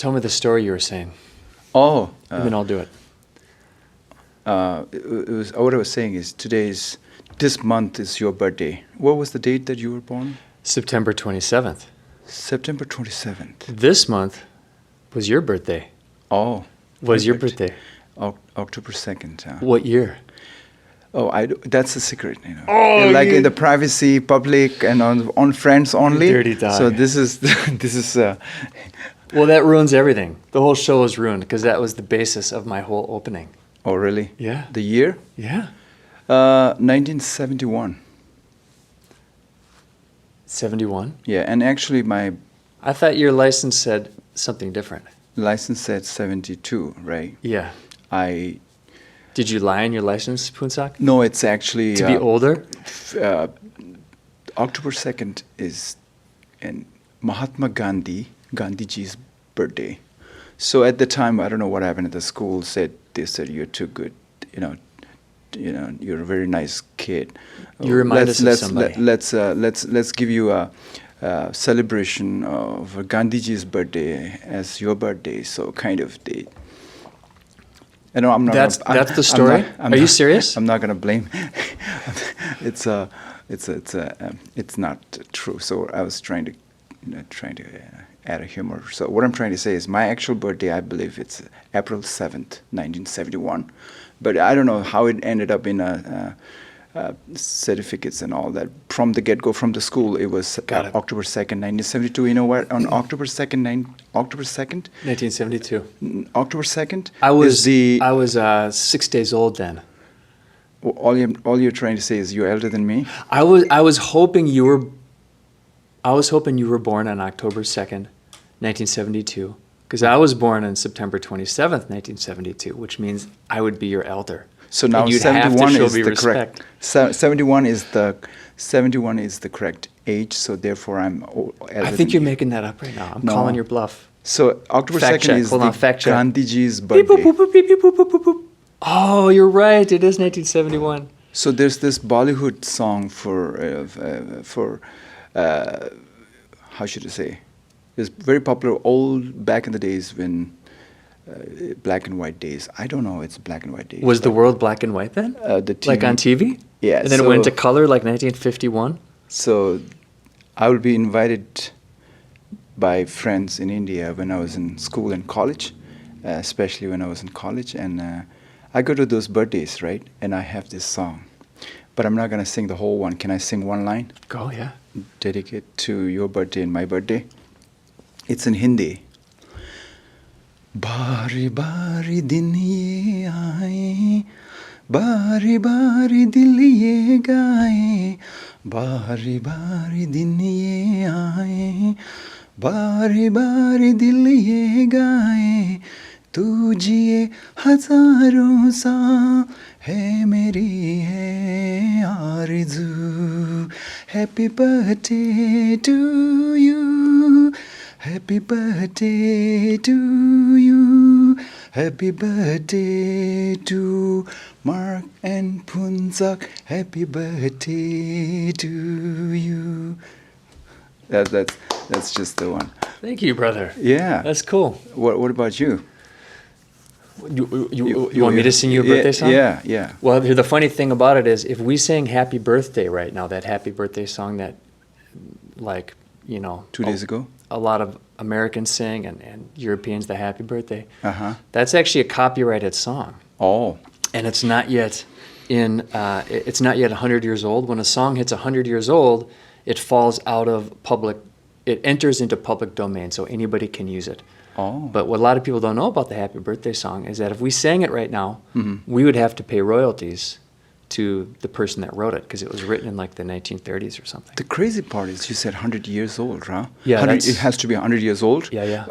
Tell me the story you were saying, Oh, and then I'll do it. it was what I was saying is this month is your birthday. What was the date that you were born? September 27th. September 27th. This month was your birthday. Oh, Was your perfect. birthday? October 2nd. What year? Oh, that's a secret, you know. Oh, Like in the privacy, public, and on friends only. dirty dog. So this is this is. Well, that ruins everything. The whole show is ruined because that was the basis of my whole opening. Oh, really? Yeah. The year? Yeah. 1971. 71? Yeah, and actually I thought your license said something different. license said 72, right? Yeah. Did you lie on your license, Phuntsok? No, it's actually To be older? October 2nd is in Mahatma Gandhiji's birthday. So at the time, I don't know what happened at the school. They said you're too good, you know, you're a very nice kid. You remind us of somebody. Let's give you a celebration of Gandhiji's birthday as your birthday. So kind of they. No, I'm not. That's the story. Are you serious? I'm not gonna blame. It's not true. So I was trying to add a humor. So what I'm trying to say is my actual birthday, I believe it's April 7th, 1971. But I don't know how it ended up in certificates and all that. From the get-go, from the school, it was October 2nd, 1972. You know what? On October 2nd, 1972. October 2nd. I was 6 days old then. All you're trying to say is you're elder than me. I was hoping you were born on October 2nd, 1972, because I was born on September 27th, 1972, which means I would be your elder. So now and you'd 71 have to show is me the respect. correct. 71 is the correct age. So therefore, I'm elder. I think than you're you. making that up right now. I'm No. calling your bluff. So October Fact 2nd check. is Hold on, fact check. Gandhiji's Beep, birthday. boop, boop, beep, beep, boop, boop, boop, boop. Oh, you're right. It is 1971. So there's this Bollywood song for how should I say? It's very popular old back in the days when black and white days. I don't know. It's black and white days. Was the world black and white then? The TV, Like on TV? Yeah. And then it went to color like 1951? So I will be invited by friends in India when I was in school and college, especially when I was in college. And I go to those birthdays, right? And I have this song. But I'm not going to sing the whole one. Can I sing one line? Go, yeah. Dedicate to your birthday and my birthday. It's in Hindi. Bari bari din ye aaye, bari bari dil ye gaaye, bari bari din ye aaye, bari bari dil ye gaaye, tu jiye hazaron saal hai meri hai aarzu. Happy birthday to you. Happy birthday to you. Happy birthday to Mark and Phuntsok. Happy birthday to you. That's just the one. Thank you, brother. Yeah. That's cool. What about you? You want me to sing you a birthday song? Yeah. Well, the funny thing about it is if we sang Happy Birthday right now, that Happy Birthday song that, like, 2 days ago? A lot of Americans sing and Europeans, the Happy Birthday. Uh-huh. That's actually a copyrighted song. Oh. And it's not yet it's not yet 100 years old. When a song hits 100 years old, it falls out of it enters into public domain, so anybody can use it. Oh. But what a lot of people don't know about the Happy Birthday song is that if we sang it right now, we would have to pay royalties to the person that wrote it because it was written in like the 1930s or something. The crazy part is you said 100 years old, huh? Yeah, it has to be 100 years old? Yeah.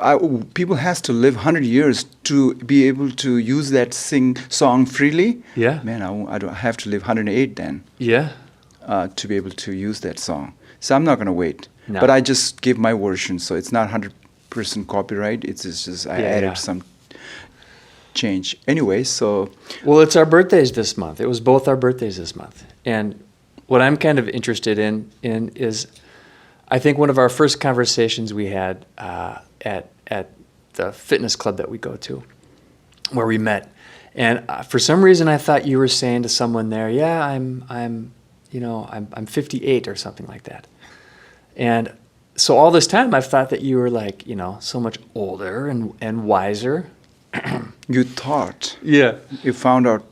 People has to live 100 years to be able to use that song freely? Yeah. Man, I have to live 108 then. Yeah. To be able to use that song. So I'm not going to wait. No. But I just give my version, so it's not 100% copyright. It's just I added some change. Anyway, so... Well, it's our birthdays this month. It was both our birthdays this month. And what I'm kind of interested in is, I think one of our first conversations we had at the fitness club that we go to, where we met. And for some reason, I thought you were saying to someone there, "Yeah, I'm 58 or something like that." And so all this time, I've thought that you were like, so much older and wiser. You thought. Yeah. You found out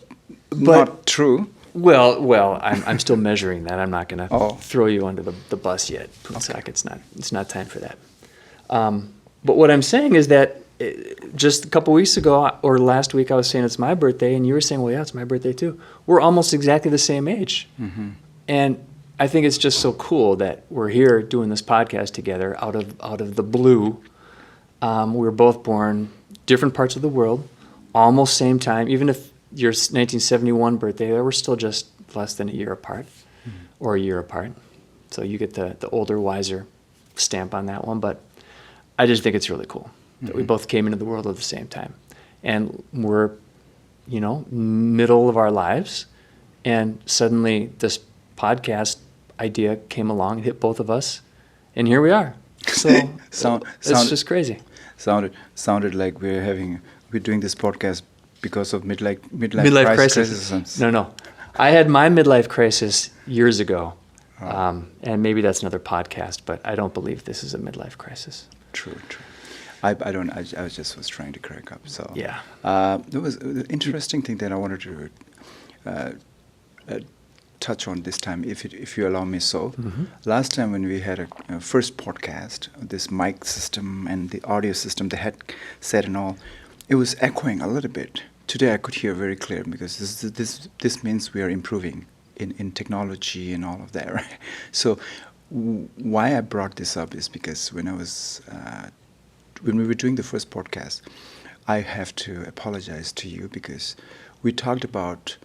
But- not true. Well, I'm still measuring that. I'm not going to Oh. throw you under the bus yet, Phuntsok. It's not time for that. But what I'm saying is that just a couple weeks ago or last week, I was saying it's my birthday, and you were saying, well, yeah, it's my birthday too. We're almost exactly the same age. Mm-hmm. And I think it's just so cool that we're here doing this podcast together out of the blue. We were both born different parts of the world, almost same time. Even if your 1971 birthday, we're still just less than a year apart, or a year apart. So you get the older, wiser stamp on that one. But I just think it's really cool that we both came into the world at the same time. And we're, middle of our lives. And suddenly this podcast idea came along and hit both of us. And here we are. So it's just crazy. Sounded like we're doing this podcast because of midlife crisis. No. I had my midlife crisis years ago. And maybe that's another podcast, but I don't believe this is a midlife crisis. True. I don't. I was trying to crack up. So Yeah. There was an interesting thing that I wanted to touch on this time, if you allow me so. Mm-hmm. Last time when we had a first podcast, this mic system and the audio system, the headset and all, it was echoing a little bit. Today I could hear very clear because this means we are improving in technology and all of that, right? So why I brought this up is because when we were doing the first podcast, I have to apologize to you because we talked about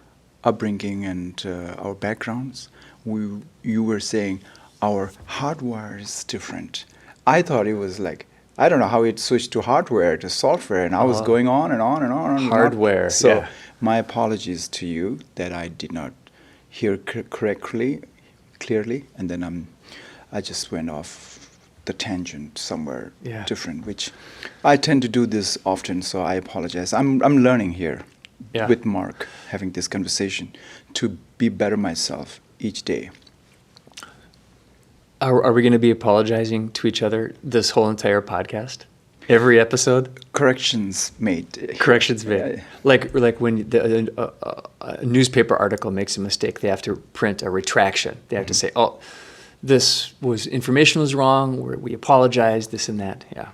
upbringing and our backgrounds. You were saying our hardware is different. I thought it was like, I don't know how it switched to hardware to software, and I was going on and on and on. And Hardware, on. So yeah. my apologies to you that I did not hear clearly, and then I just went off the tangent somewhere different, which I tend to do this often, so I apologize. I'm learning here with Mark, having this conversation to be better myself each day. Are we going to be apologizing to each other this whole entire podcast? Every episode? Corrections made. Corrections made. Like when a newspaper article makes a mistake, they have to print a retraction. They have to say, "Oh, information was wrong. We apologize. This and that." Yeah.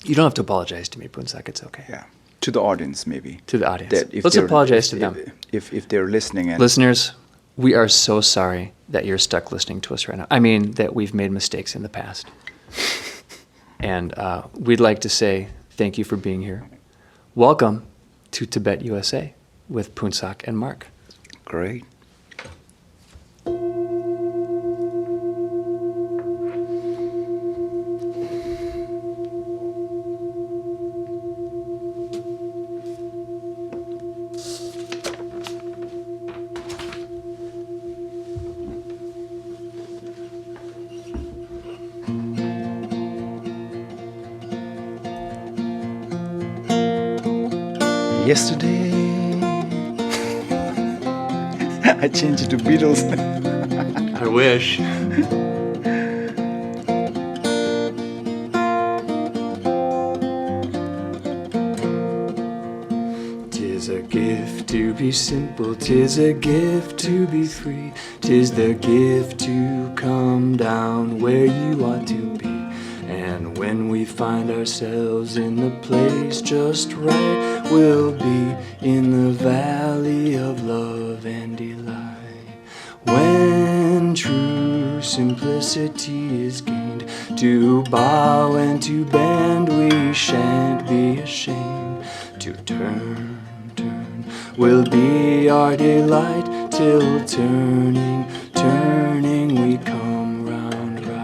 You don't have to apologize to me, Phuntsok. It's okay. Yeah. To the audience, maybe. To the audience. Let's apologize to them. If they're listening. And listeners, we are so sorry that you're stuck listening to us right now. I mean, that we've made mistakes in the past. And we'd like to say thank you for being here. Welcome to Tibet, USA with Phuntsok and Mark. Great. Yesterday, I changed it to Beatles. I wish. Tis a gift to be simple, 'tis a gift to be free, 'tis the gift to come down where you ought to be. And when we find ourselves in the place just right, we'll be in the valley of love and delight. When true simplicity is gained, to bow and to bend we shan't be ashamed. To turn will be our delight, till turning we come round right.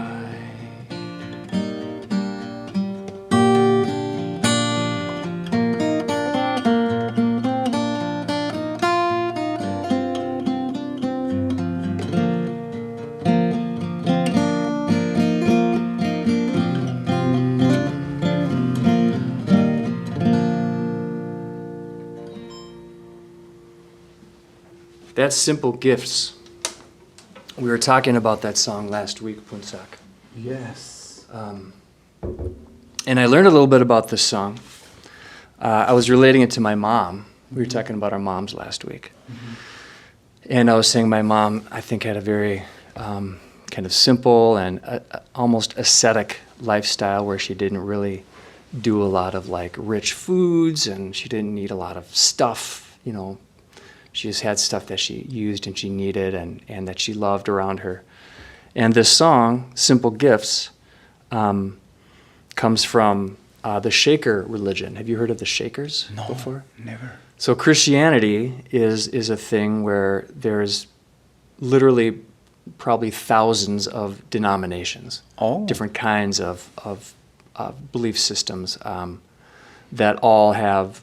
That's Simple Gifts. We were talking about that song last week, Phuntsok. Yes. And I learned a little bit about this song. I was relating it to my mom. We were talking about our moms last week. And I was saying my mom, I think, had a very kind of simple and almost ascetic lifestyle where she didn't really do a lot of like rich foods, and she didn't need a lot of stuff, you know. She just had stuff that she used and she needed and that she loved around her. And this song, Simple Gifts, comes from the Shaker religion. Have you heard of the Shakers before? Never. So Christianity is a thing where there's literally probably thousands of denominations, different kinds of belief systems that all have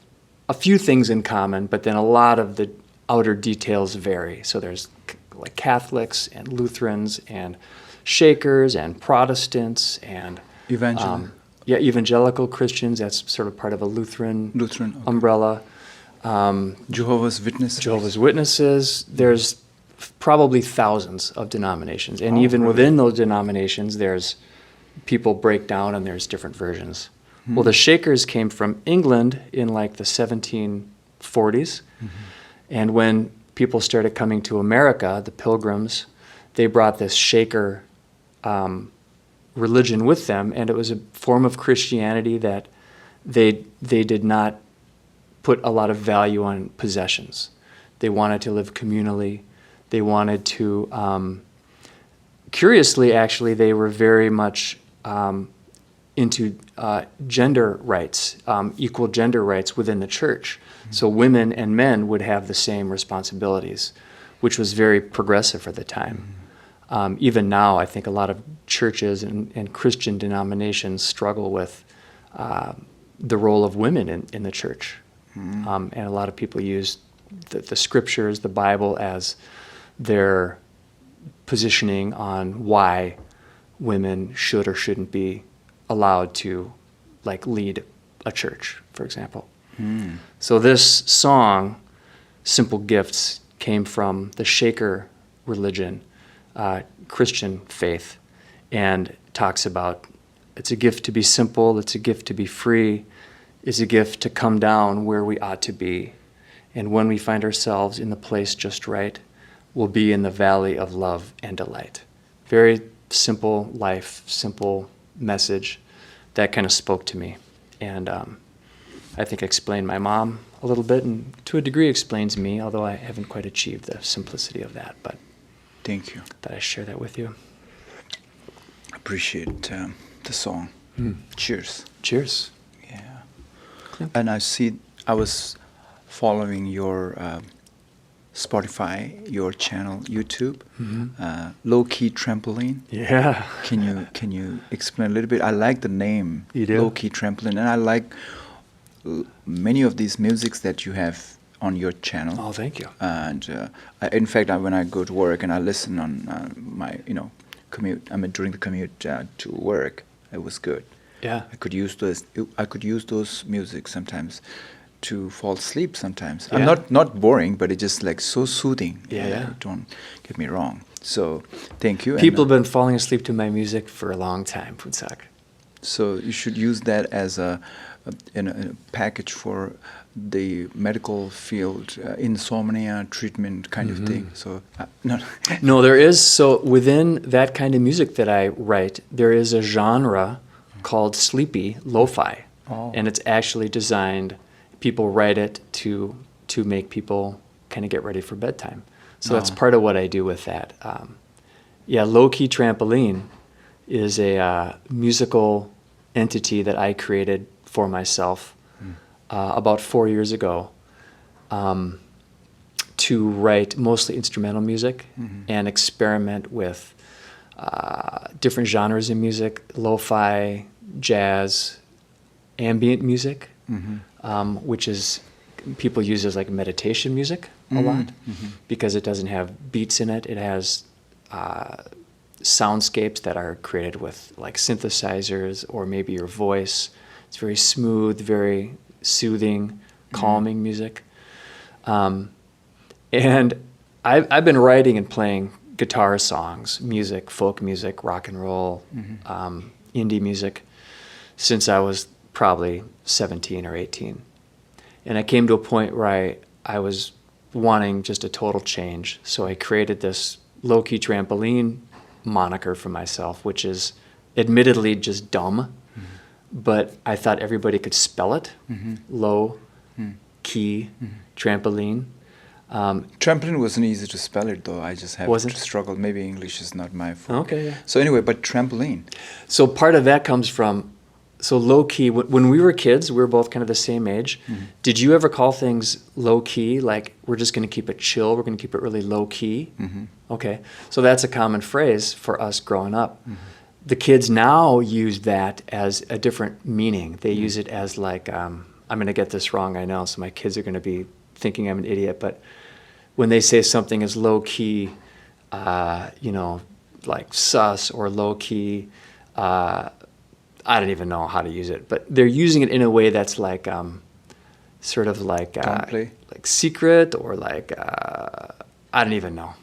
a few things in common, but then a lot of the outer details vary. So there's like Catholics and Lutherans and Shakers and Protestants and evangelical Christians. That's sort of part of a Lutheran umbrella. Jehovah's Witnesses. There's probably thousands of denominations, and even within those denominations, there's people break down and there's different versions. Well, the Shakers came from England in like the 1740s, and when people started coming to America, the Pilgrims, they brought this Shaker religion with them, and it was a form of Christianity that they did not put a lot of value on possessions. They wanted to live communally. They wanted to, curiously, actually, they were very much into gender rights, equal gender rights within the church. So women and men would have the same responsibilities, which was very progressive for the time. Even now, I think a lot of churches and Christian denominations struggle with the role of women in the church. And a lot of people use the scriptures, the Bible, as their positioning on why women should or shouldn't be allowed to like lead a church, for example. So this song, Simple Gifts, came from the Shaker religion, Christian faith, and talks about it's a gift to be simple, it's a gift to be free, it's a gift to come down where we ought to be. And when we find ourselves in the place just right, we'll be in the valley of love and delight. Very simple life, simple message that kind of spoke to me. And I think explained my mom a little bit, and to a degree explains me, although I haven't quite achieved the simplicity of that. But thank you. That I share that with you. Appreciate the song. Cheers. Cheers. Yeah. And I was following your Spotify, your channel, YouTube, Key Trampoline. Yeah. Can you explain a little bit? I like the name, you do? Key Trampoline, and I like many of these musics that you have on your channel. Oh, thank you. And in fact, when I go to work and I listen on my commute, during the commute to work, it was good. Yeah. I could use those music sometimes to fall asleep sometimes. Yeah. I'm not boring, but it's just like so soothing. Yeah. Don't get me wrong. So thank you. People have been falling asleep to my music for a long time, Phuntsok. So you should use that as a package for the medical field, insomnia treatment kind of thing. So No, there is. So within that kind of music that I write, there is a genre called sleepy lo-fi, and it's actually designed. People write it to make people kind of get ready for bedtime. So that's part of what I do with that. Key Trampoline is a musical entity that I created for myself about 4 years ago to write mostly instrumental music and experiment with different genres in music, lo-fi, jazz, ambient music, which is people use as like meditation music a lot because it doesn't have beats in it. It has soundscapes that are created with like synthesizers or maybe your voice. It's very smooth, very soothing, calming music. And I've been writing and playing guitar songs, music, folk music, rock and roll, indie music since I was probably 17 or 18. And I came to a point where I was wanting just a total change. So I created this low-key trampoline moniker for myself, which is admittedly just dumb, but I thought everybody could spell it. Low key trampoline. Trampoline wasn't easy to spell it though. I just have Wasn't? to struggle. Maybe English is not my fault. Okay, yeah. So anyway, but trampoline. So part of that comes from, so low key, when we were kids, we were both kind of the same age. Did you ever call things low key? Like, we're just going to keep it chill, we're going to keep it really low key? Okay. So that's a common phrase for us growing up. The kids now use that as a different meaning. They use it as like, I'm going to get this wrong, I know, so my kids are going to be thinking I'm an idiot, but when they say something is low key, you know, like sus or low key, I don't even know how to use it, but they're using it in a way that's like, sort of like, like secret or like, I don't even know.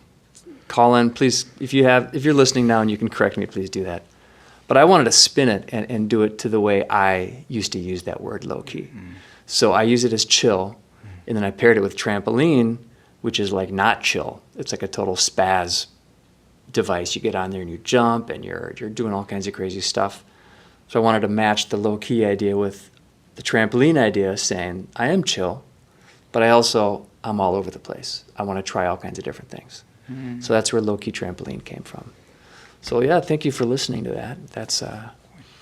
Colin, please, if you're listening now and you can correct me, please do that. But I wanted to spin it and do it to the way I used to use that word low key. So I use it as chill, and then I paired it with trampoline, which is like not chill. It's like a total spaz device. You get on there and you jump and you're doing all kinds of crazy stuff. So I wanted to match the low key idea with the trampoline idea, saying I am chill, but I'm all over the place. I want to try all kinds of different things. So that's where low key trampoline came from. So yeah, thank you for listening to that. That's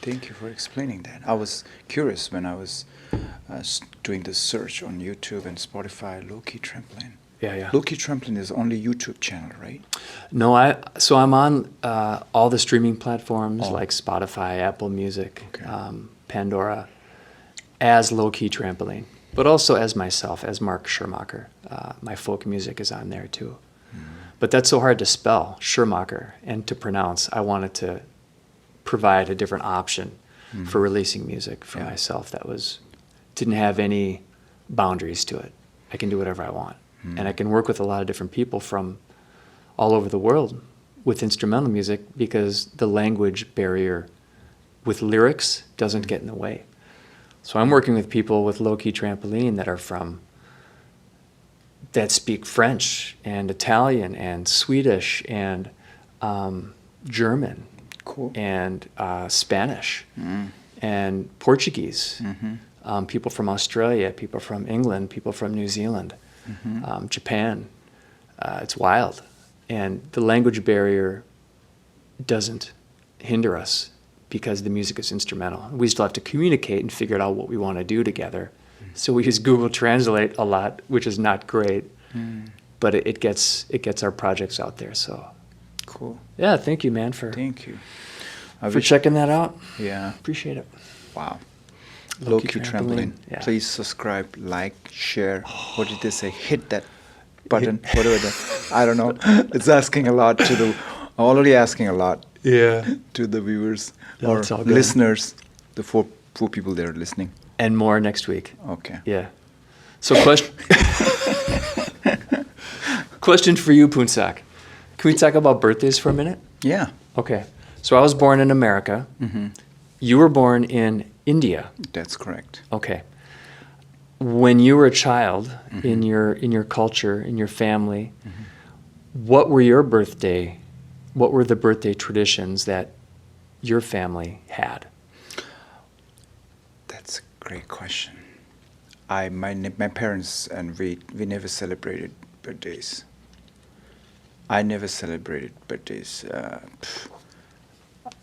Thank you for explaining that. I was curious when I was doing the search on YouTube and Spotify, low key trampoline. yeah. Low key trampoline is only YouTube channel, right? No, I'm on all the streaming platforms like Spotify, Apple Music, Pandora, as low key trampoline, but also as myself, as Mark Schermacher. My folk music is on there too. But that's so hard to spell, Schermacher, and to pronounce. I wanted to provide a different option for releasing music for myself that didn't have any boundaries to it. I can do whatever I want. And I can work with a lot of different people from all over the world with instrumental music because the language barrier with lyrics doesn't get in the way. So I'm working with people with low-key trampoline that speak French and Italian and Swedish and German and Spanish and Portuguese. People from Australia, people from England, people from New Zealand, Japan. It's wild. And the language barrier doesn't hinder us because the music is instrumental. We still have to communicate and figure out what we want to do together. So we use Google Translate a lot, which is not great, but it gets our projects out there. So cool. Yeah, thank you, man, Thank you. for checking that out. Yeah. Appreciate it. Wow. Low Low-key Key trampoline. Yeah. Please subscribe, like, share. What did they say? Hit that button. Whatever I don't know. It's asking a lot already asking a lot to the viewers or it's all good. listeners, the four people that are listening. And more next week. Okay. Yeah. So question for you, Phuntsok. Can we talk about birthdays for a minute? Yeah. Okay. So I was born in America. You were born in India. That's correct. Okay. When you were a child, in your culture, in your family, what were the birthday traditions that your family had? That's a great question. My parents and we never celebrated birthdays. I never celebrated birthdays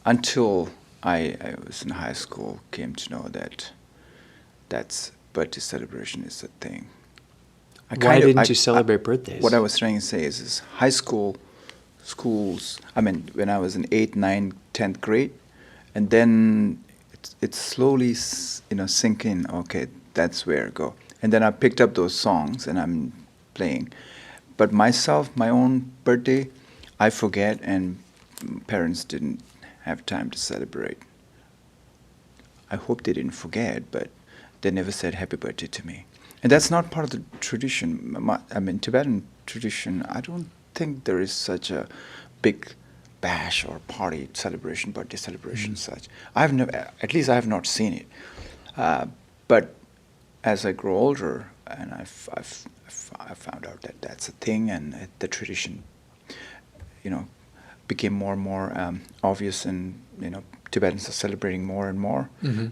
until I was in high school. Came to know that's birthday celebration is a thing. Why didn't you celebrate birthdays? What I was trying to say is high schools. I mean, when I was in 8th, 9th, 10th grade, and then it slowly sink in. Okay, that's where I go. And then I picked up those songs and I'm playing. But myself, my own birthday, I forget, and parents didn't have time to celebrate. I hope they didn't forget, but they never said happy birthday to me. And that's not part of the tradition. Tibetan tradition, I don't think there is such a big bash or party celebration, birthday celebration such. I've never, at least I have not seen it. But as I grow older, and I found out that that's a thing, and the tradition, became more and more obvious, and Tibetans are celebrating more and more.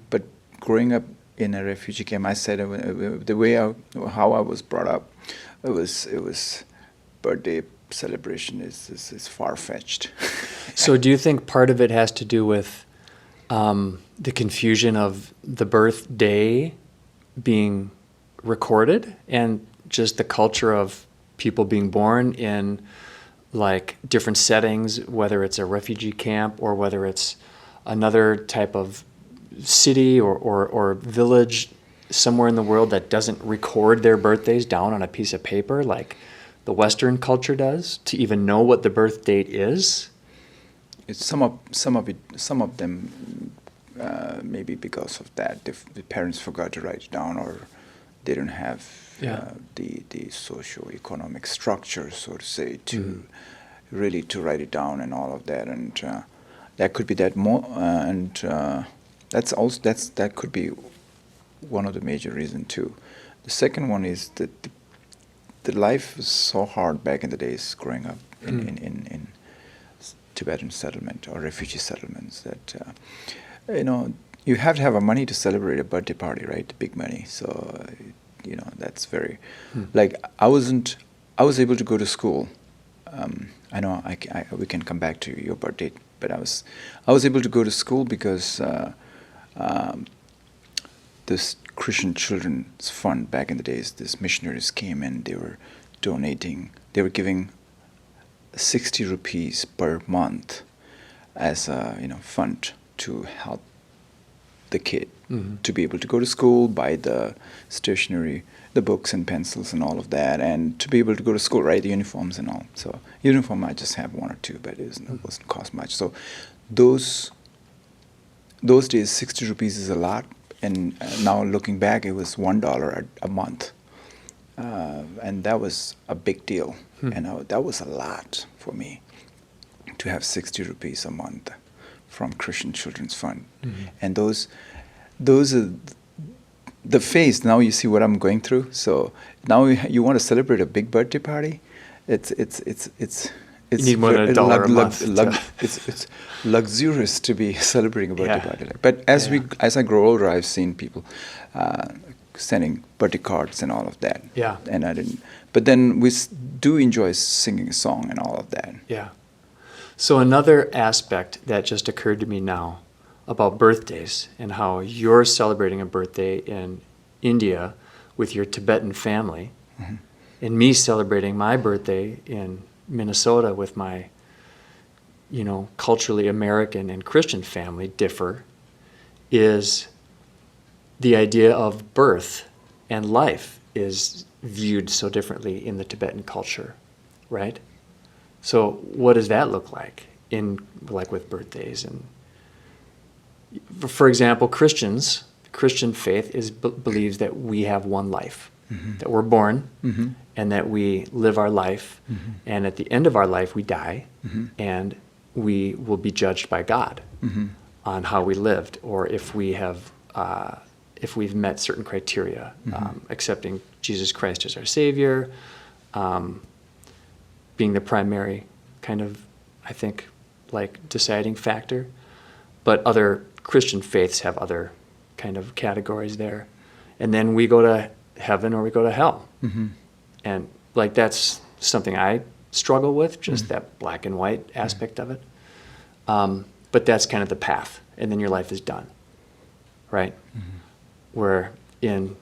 But growing up in a refugee camp, I said the way how I was brought up, it was birthday celebration is far fetched. So do you think part of it has to do with the confusion of the birthday being recorded and just the culture of people being born in like different settings, whether it's a refugee camp or whether it's another type of city or village somewhere in the world that doesn't record their birthdays down on a piece of paper like the Western culture does, to even know what the birth date is? It's some of them maybe because of that, the parents forgot to write it down, or they don't have the socio-economic structure, so to say, to really to write it down and all of that, and that could be that more, and that could be one of the major reasons too. The second one is that the life was so hard back in the days growing up in Tibetan settlement or refugee settlements that you have to have a money to celebrate a birthday party, right? Big money. So that's very like I was able to go to school. I know we can come back to your birthday, but I was able to go to school because this Christian Children's Fund back in the days, these missionaries came and they were giving 60 rupees per month as a fund to help the kid to be able to go to school, buy the stationery, the books and pencils and all of that, and to be able to go to school, right? The uniforms and all. So uniform I just have one or two, but it wasn't cost much. So those days 60 rupees is a lot, and now looking back, it was $1 a month, and that was a big deal, and that was a lot for me to have 60 rupees a month from Christian Children's Fund, and those are the phase. Now you see what I'm going through. So now you want to celebrate a big birthday party. It's you need more than $1 a month. It's luxurious to be celebrating a birthday party. But as I grow older, I've seen people sending birthday cards and all of that. Yeah. And I didn't. But then we do enjoy singing a song and all of that. Yeah. So another aspect that just occurred to me now about birthdays and how you're celebrating a birthday in India with your Tibetan family, and me celebrating my birthday in Minnesota with my, culturally American and Christian family differ, is the idea of birth and life is viewed so differently in the Tibetan culture, right? So what does that look like with birthdays? And for example, Christian faith believes that we have one life, that we're born, and that we live our life, and at the end of our life we die, and we will be judged by God on how we lived, or if we've met certain criteria, accepting Jesus Christ as our Savior, being the primary kind of, I think, deciding factor. But other Christian faiths have other kind of categories there. And then we go to heaven or we go to hell. And that's something I struggle with, just that black and white aspect of it. But that's kind of the path. And then your life is done, right? Where in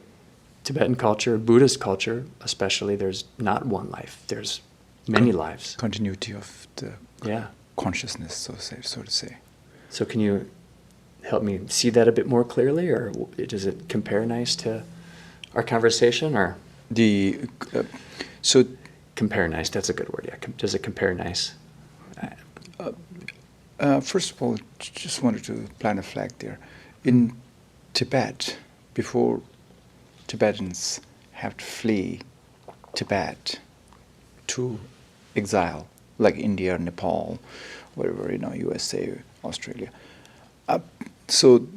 Tibetan culture, Buddhist culture especially, there's not one life. There's many lives. Continuity of the consciousness, so to say. So can you help me see that a bit more clearly, or does it compare nice to our conversation, or compare nice? That's a good word. Yeah. Does it compare nice? First of all, just wanted to plant a flag there. In Tibet, before Tibetans have to flee Tibet to exile, like India, Nepal, wherever, USA, Australia. So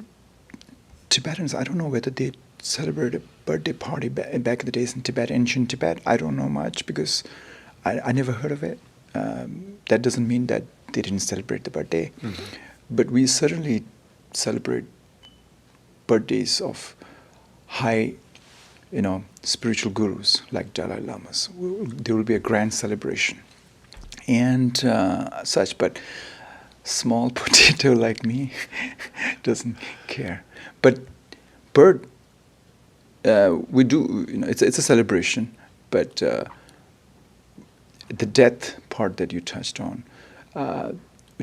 Tibetans, I don't know whether they celebrate a birthday party back in the days in Tibet, ancient Tibet. I don't know much because I never heard of it. That doesn't mean that they didn't celebrate the birthday. Mm-hmm. But we certainly celebrate birthdays of high, spiritual gurus like Dalai Lamas. There will be a grand celebration and such, but small potato like me doesn't care. But bird, we do, it's a celebration, but the death part that you touched on,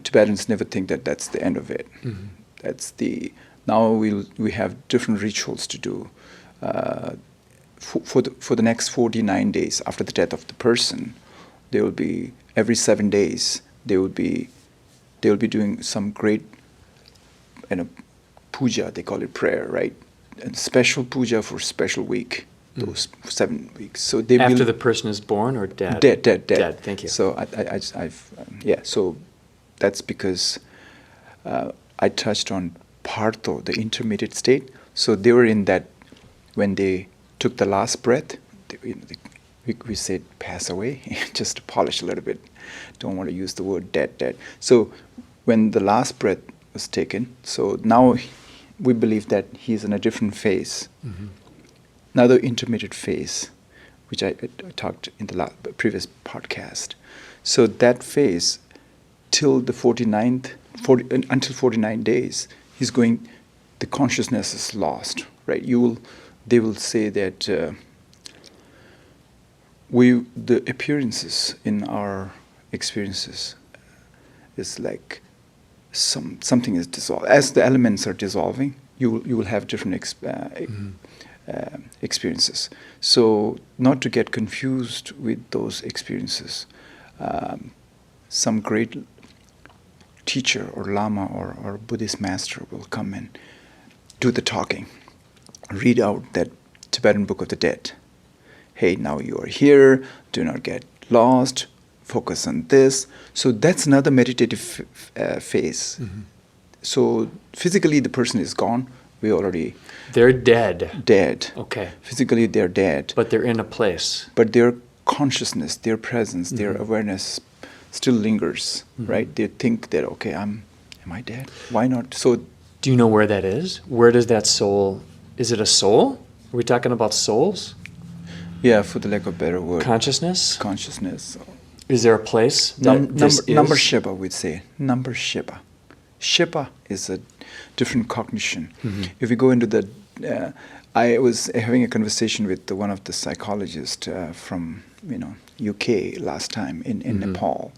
Tibetans never think that that's the end of it. Mm-hmm. That's now we have different rituals to do. For the next 49 days after the death of the person, there will be every 7 days they will be doing some great puja. They call it prayer, right? And special puja for special week. Those 7 weeks. So they after the person is born or dead? Dead. Thank you. So So that's because I touched on Partho, the intermediate state. So they were in that when they took the last breath. We said pass away, just to polish a little bit. Don't want to use the word dead. So when the last breath was taken, so now we believe that he's in a different phase. Mm-hmm. Another intermediate phase, which I talked in the previous podcast. So that phase, till the until 49 days, the consciousness is lost, right? They will say that the appearances in our experiences is like something is dissolved. As the elements are dissolving, you will have different experiences. So not to get confused with those experiences, some great teacher or lama or Buddhist master will come and do the talking, read out that Tibetan Book of the Dead. Hey, now you are here, do not get lost, focus on this. So that's another meditative phase. Mm-hmm. So physically the person is gone. They're dead. Dead. Okay. Physically they're dead. But they're in a place. But their consciousness, their presence, their awareness still lingers, right? They think that, okay, am I dead? Why not? So do you know where that is? Where does that soul, is it a soul? Are we talking about souls? yeah, for the lack of a better word. Consciousness? Consciousness. Is there a place that Number Shaypa, we'd say. Number Shaypa. Shaypa is a different cognition. Mm-hmm. If we go into the... I was having a conversation with one of the psychologists from UK last time in Nepal.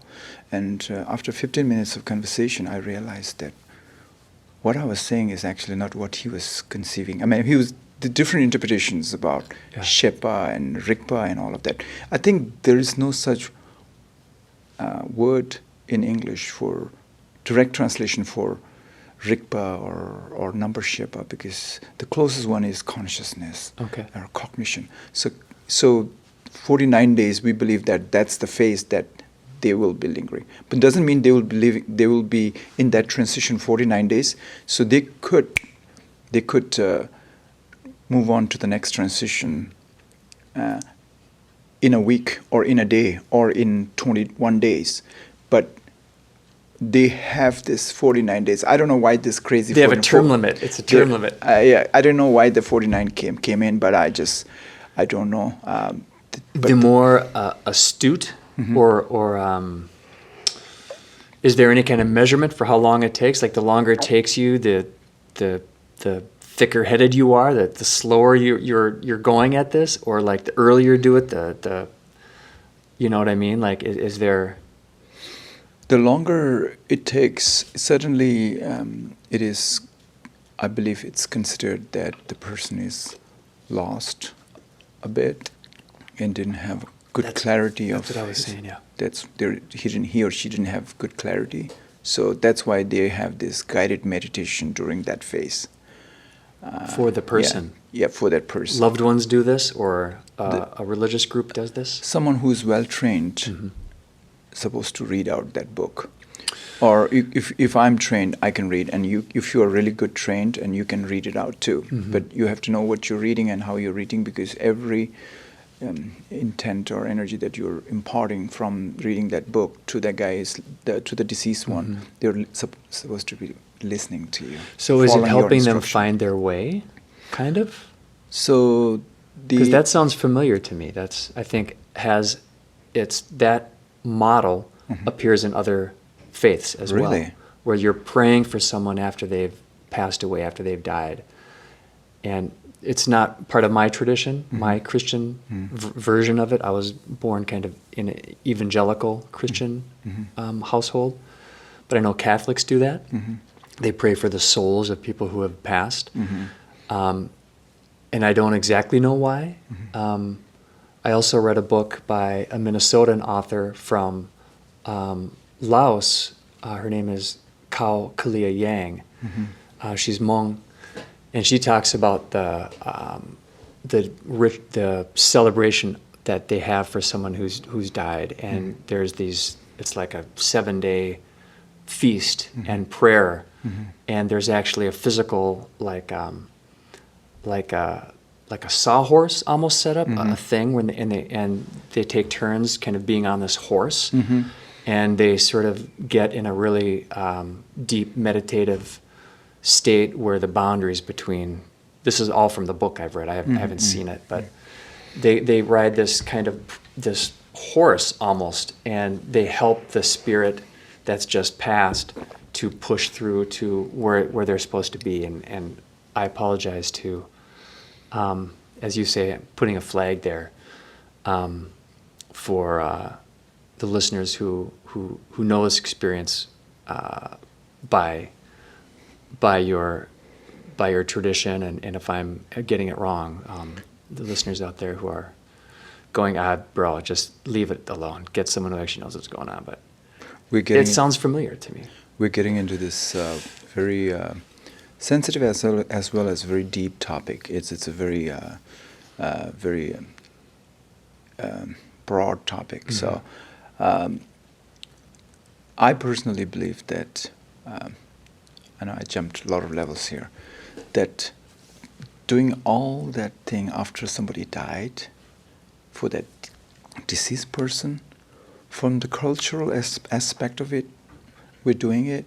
And after 15 minutes of conversation, I realized that what I was saying is actually not what he was conceiving. I mean, the different interpretations about Shaypa and Rigpa and all of that. I think there is no such word in English for direct translation for Rigpa or number Shaypa, because the closest one is consciousness or cognition. So 49 days, we believe that that's the phase that they will be lingering. But it doesn't mean they will be in that transition 49 days. So they could move on to the next transition in a week or in a day or in 21 days. But they have this 49 days. I don't know why this crazy... They have a term limit. It's a term limit. I don't know why the 49 came in, but I don't know. The more astute or is there any kind of measurement for how long it takes? Like the longer it takes you, the thicker headed you are, the slower you're going at this, or like the earlier you do it, the you know what I mean? Like is there... The longer it takes, certainly it is, I believe it's considered that the person is lost a bit and didn't have good clarity of... That's what I was saying, yeah. He or she didn't have good clarity. So that's why they have this guided meditation during that phase. For the person. Yeah, for that person. Loved ones do this, or a religious group does this? Someone who is well trained supposed to read out that book. Or if I'm trained, I can read, and if you are really good trained, and you can read it out too. But you have to know what you're reading and how you're reading, because every intent or energy that you're imparting from reading that book to that guy to the deceased one, they're supposed to be listening to you. So is it following your helping them instruction. find their way, kind of? So Because that sounds familiar to me. I think that model appears in other faiths as well, Really? where you're praying for someone after they've passed away, after they've died. And it's not part of my tradition, my Christian version of it. I was born kind of in an evangelical Christian household, but I know Catholics do that. They pray for the souls of people who have passed. And I don't exactly know why. I also read a book by a Minnesotan author from Laos. Her name is Khao Kalia Yang. She's Hmong, and she talks about the celebration that they have for someone who's died. And there's it's like a 7-day feast and prayer, and there's actually a physical like a sawhorse almost set up, a thing when they take turns kind of being on this horse, and they sort of get in a really deep meditative state where the boundaries between, this is all from the book I've read, I haven't seen it, but they ride this horse almost, and they help the spirit that's just passed to push through to where they're supposed to be. And I apologize to, as you say, putting a flag there for the listeners who know this experience by your tradition, and if I'm getting it wrong, the listeners out there who are going, bro, just leave it alone. Get someone who actually knows what's going on. But it sounds familiar to me. We're getting into this very sensitive as well as very deep topic. It's a very broad topic. So I personally believe that, I know I jumped a lot of levels here, that doing all that thing after somebody died for that deceased person, from the cultural aspect of it, we're doing it,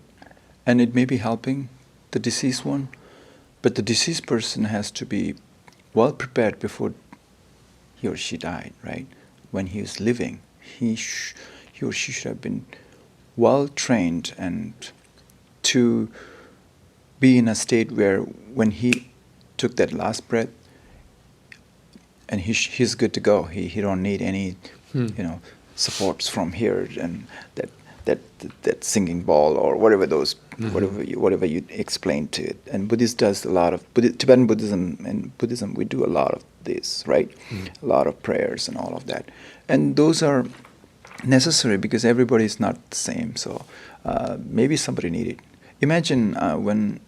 and it may be helping the deceased one, but the deceased person has to be well prepared before he or she died, right? When he was living, he or she should have been well trained and to be in a state where when he took that last breath, and he's good to go. He don't need any, supports from here and that singing ball or whatever those whatever you explain to it. And Buddhist does a lot of Tibetan Buddhism and Buddhism. We do a lot of this, right? A lot of prayers and all of that, and those are necessary because everybody is not the same. So maybe somebody needed. Imagine when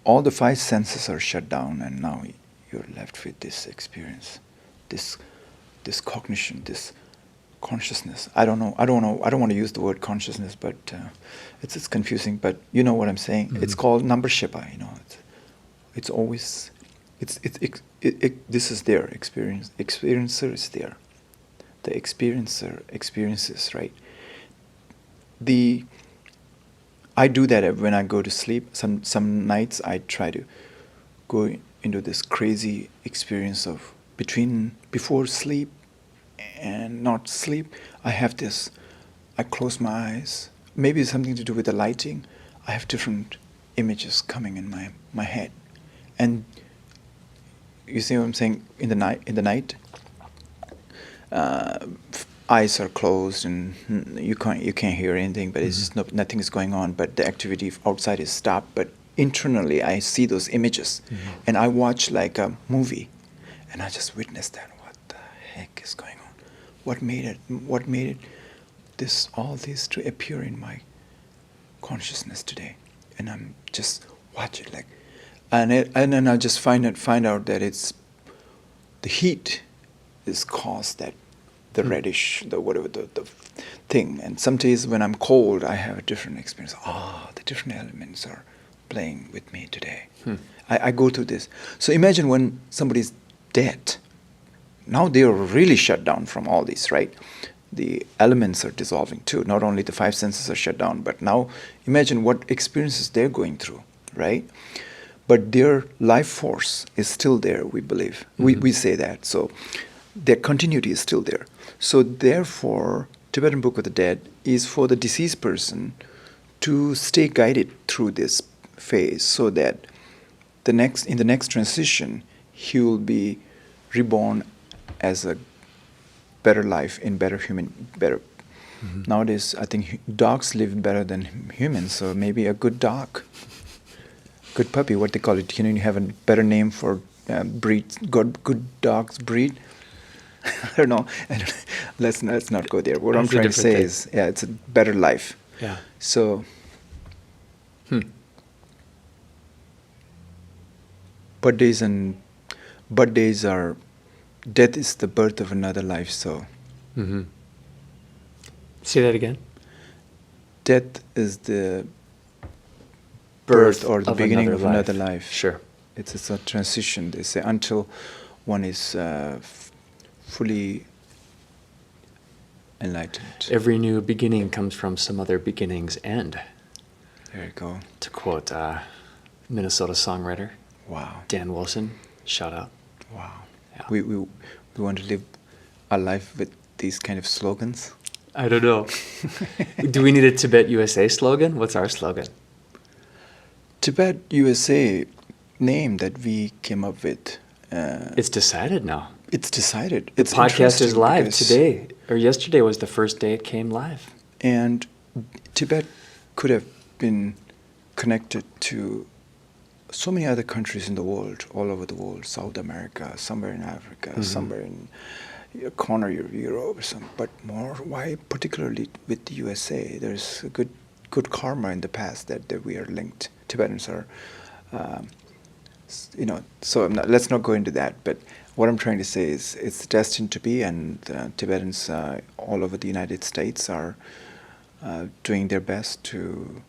all the 5 senses are shut down, and now you're left with this experience, this cognition, this consciousness. I don't want to use the word consciousness, but it's confusing. But you know what I'm saying. It's called number Shaypa. It's always this is their experience. Experiencer is there. The experiencer experiences, right? I do that when I go to sleep. Some nights I try to go into this crazy experience of before sleep and not sleep. I have this. I close my eyes. Maybe it's something to do with the lighting. I have different images coming in my head, and you see what I'm saying. In the night, eyes are closed and you can't hear anything, but it's just nothing is going on, but the activity outside is stopped, but internally I see those images, and I watch like a movie, and I just witness that. What the heck is going on? What made it all this to appear in my consciousness today? And I'm just watch it, like and then I just find out that it's the heat is caused that the reddish, the whatever the thing. And some days when I'm cold, I have a different experience. The different elements are playing with me today. I go through this. So imagine when somebody's dead. Now they are really shut down from all this, right? The elements are dissolving too. Not only the five senses are shut down, but now imagine what experiences they're going through, right? But their life force is still there, we believe. We say that. So their continuity is still there. So therefore, Tibetan Book of the Dead is for the deceased person to stay guided through this phase so that in the next transition, he will be reborn as a better life, in better. Nowadays, I think dogs live better than humans, so maybe a good dog. Good puppy, what they call it. You have a better name for breed, good dog's breed. I don't know. Let's not go there. What I'm trying to say is, it's a better life. Yeah. So, birthdays are, death is the birth of another life. So, Say that again. Death is the birth or the beginning of another life. Sure. It's a transition. They say until one is fully enlightened. Every new beginning comes from some other beginning's end. There you go. To quote Minnesota songwriter Wow. Dan Wilson, shout out. Wow. Yeah. We want to live our life with these kind of slogans. I don't know. Do we need a Tibet USA slogan? What's our slogan? Tibet USA name that we came up with. It's decided now. It's decided. The It's podcast is interesting live because- today, or yesterday was the first day it came live. And Tibet could have been connected to so many other countries in the world, all over the world, South America, somewhere in Africa, somewhere in a corner of Europe or something. But why particularly with the USA? There's a good karma in the past that we are linked. Tibetans are, so let's not go into that. But what I'm trying to say is it's destined to be, and Tibetans all over the United States are doing their best to,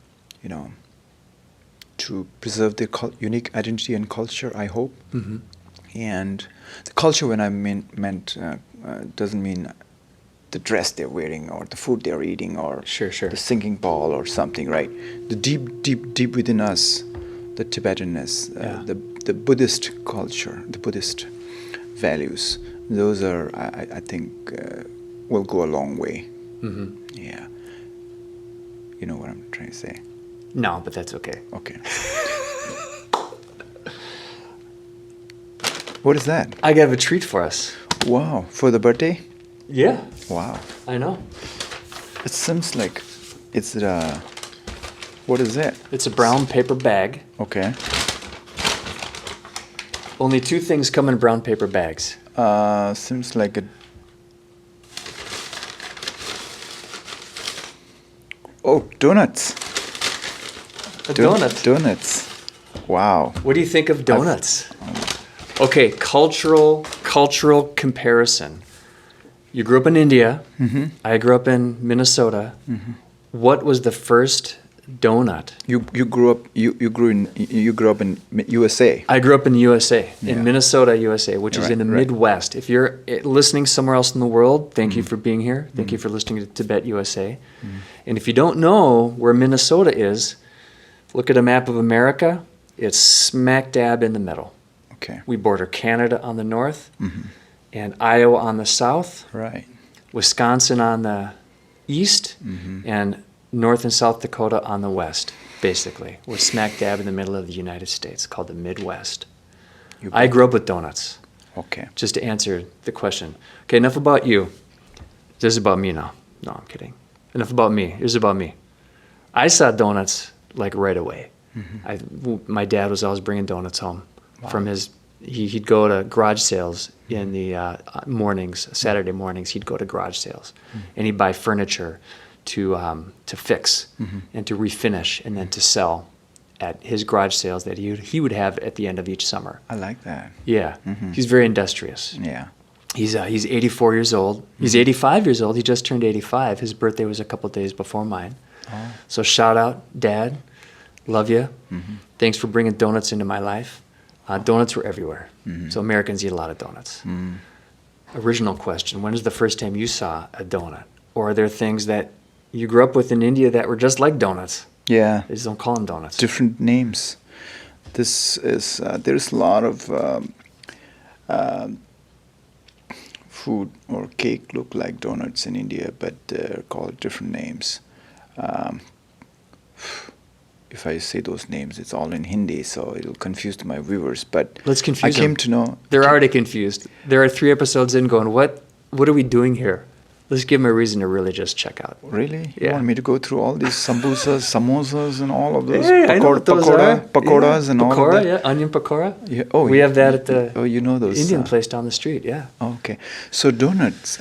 to preserve their unique identity and culture, I hope. And the culture, when I meant doesn't mean the dress they're wearing or the food they're eating or Sure. the singing bowl or something, right? The deep within us, the Tibetanness, the Buddhist culture, the Buddhist values, those are, I think, will go a long way. Yeah. You know what I'm trying to say? No, but that's okay. Okay. What is that? I have a treat for us. Wow, for the birthday? Yeah. Wow. I know. It seems like it's what is it? It's a brown paper bag. Okay. Only two things come in brown paper bags. Seems like donuts. Donut. Donuts. Wow. What do you think of donuts? Okay, cultural comparison. You grew up in India. I grew up in Minnesota. What was the first donut? You grew up in USA. I grew up in the USA, Yeah. in Minnesota, USA, which is in the Midwest. If you're listening somewhere else in the world, thank you for being here. Thank you for listening to Tibet USA. And if you don't know where Minnesota is, look at a map of America. It's smack dab in the middle. Okay. We border Canada on the north, and Iowa on the south, Right. Wisconsin on the east, and North and South Dakota on the west, basically. We're smack dab in the middle of the United States, called the Midwest. I grew up with donuts, Okay. just to answer the question. Okay, enough about you. This is about me now. No, I'm kidding. Enough about me. This is about me. I saw donuts like right away. My dad was always bringing donuts home from his. He'd go to garage sales in the mornings, Saturday mornings. He'd go to garage sales, and he'd buy furniture to fix and to refinish and then to sell. at his garage sales that he would have at the end of each summer. I like that. Yeah, he's very industrious. Yeah. He's 84 years old. He's 85 years old. He just turned 85. His birthday was a couple days before mine. Oh. So shout out, Dad. Love you. Thanks for bringing donuts into my life. Donuts were everywhere. So Americans eat a lot of donuts. Original question, when was the first time you saw a donut? Or are there things that you grew up with in India that were just like donuts? Yeah. They just don't call them donuts. Different names. This is there's a lot of food or cake look like donuts in India, but they're called different names. If I say those names, it's all in Hindi, so it'll confuse my viewers. But Let's confuse I came them. to know They're already confused. There are 3 episodes in going, what are we doing here? Let's give them a reason to really just check out. Really? You Yeah. want me to go through all these sambusas, samosas, and all of those? Hey, I know what those are. Pakoras and all of that? Yeah, onion pakora. Yeah. Oh, We have that at the oh, you know those Indian place down the street, yeah. Okay. So donuts,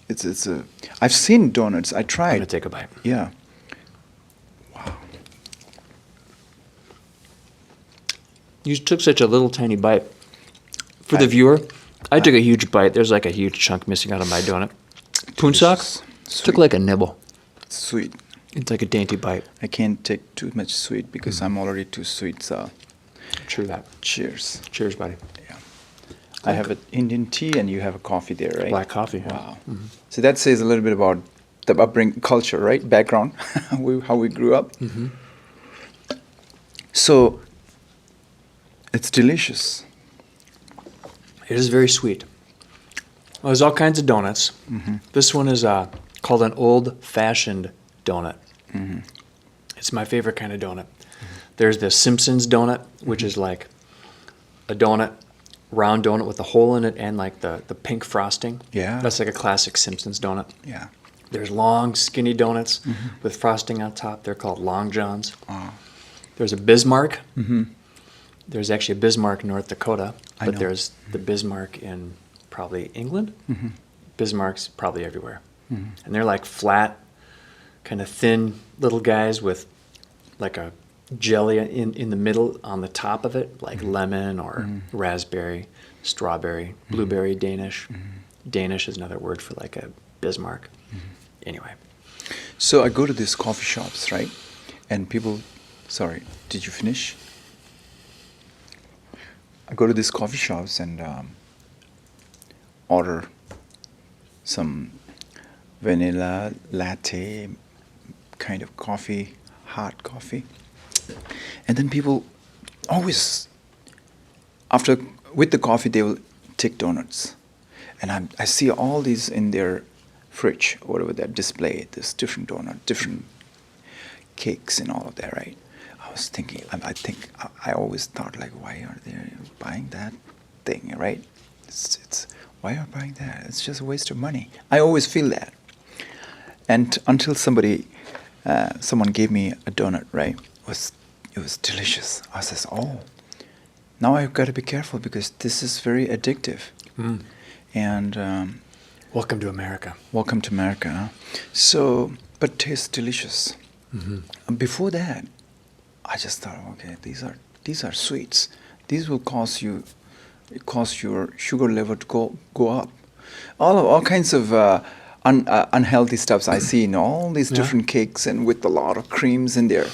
it's a. I've seen donuts. I I'm tried. going to take a bite. Yeah. You took such a little tiny bite. For the viewer, I took a huge bite. There's like a huge chunk missing out of my donut. Phuntsok Sweet. took like a nibble. Sweet. It's like a dainty bite. I can't take too much sweet because I'm already too sweet. So, True that. cheers. Cheers, buddy. Yeah. I have an Indian tea and you have a coffee there, right? Black coffee. Yeah. Wow. So that says a little bit about the upbringing, culture, right? Background, how we grew up. So it's delicious. It is very sweet. Well, there's all kinds of donuts. This one is called an old-fashioned donut. It's my favorite kind of donut. There's the Simpsons donut, which is like a donut, round donut with a hole in it and like the pink frosting. Yeah. That's like a classic Simpsons donut. Yeah. There's long, skinny donuts with frosting on top. They're called Long Johns. There's a Bismarck. There's actually a Bismarck in North Dakota, I but know. there's the Bismarck in probably England. Bismarck's probably everywhere. And they're like flat, kind of thin little guys with like a jelly in the middle on the top of it, like lemon or raspberry, strawberry, blueberry, Danish. Danish is another word for like a Bismarck. Anyway. So I go to these coffee shops, right? And people, sorry, did you finish? I go to these coffee shops and order some vanilla latte kind of coffee, hot coffee. And then people always, with the coffee, they will take donuts. And I see all these in their fridge, or whatever that display, this different donut, different cakes and all of that, right? I was thinking, I always thought, like, why are they buying that thing, right? It's why are you buying that? It's just a waste of money. I always feel that. And until someone gave me a donut, right? It was delicious. I says, oh, now I've got to be careful because this is very addictive. And Welcome to America. welcome to America. Huh? So, but tastes delicious. And before that, I just thought, okay, these are sweets. These will cause your sugar level to go up. All kinds of unhealthy stuffs I see in all these different cakes and with a lot of creams in there,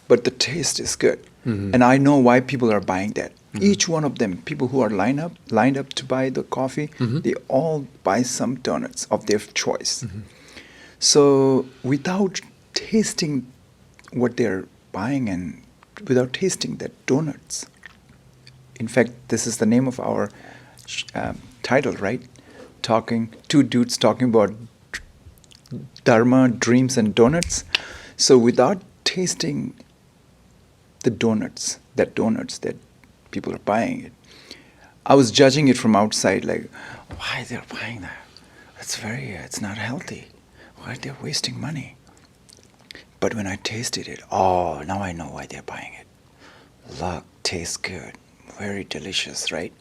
but the taste is good, and I know why people are buying that. Each one of them, people who are lined up to buy the coffee, they all buy some donuts of their choice. So without tasting what they're buying and without tasting the donuts, in fact, this is the name of our title, right? Two dudes talking about Dharma, dreams, and donuts. So without tasting the donuts that people are buying it, I was judging it from outside, like, why they're buying that? It's not healthy. Why they're wasting money? But when I tasted it, oh, now I know why they're buying it. Look, tastes good, very delicious, right?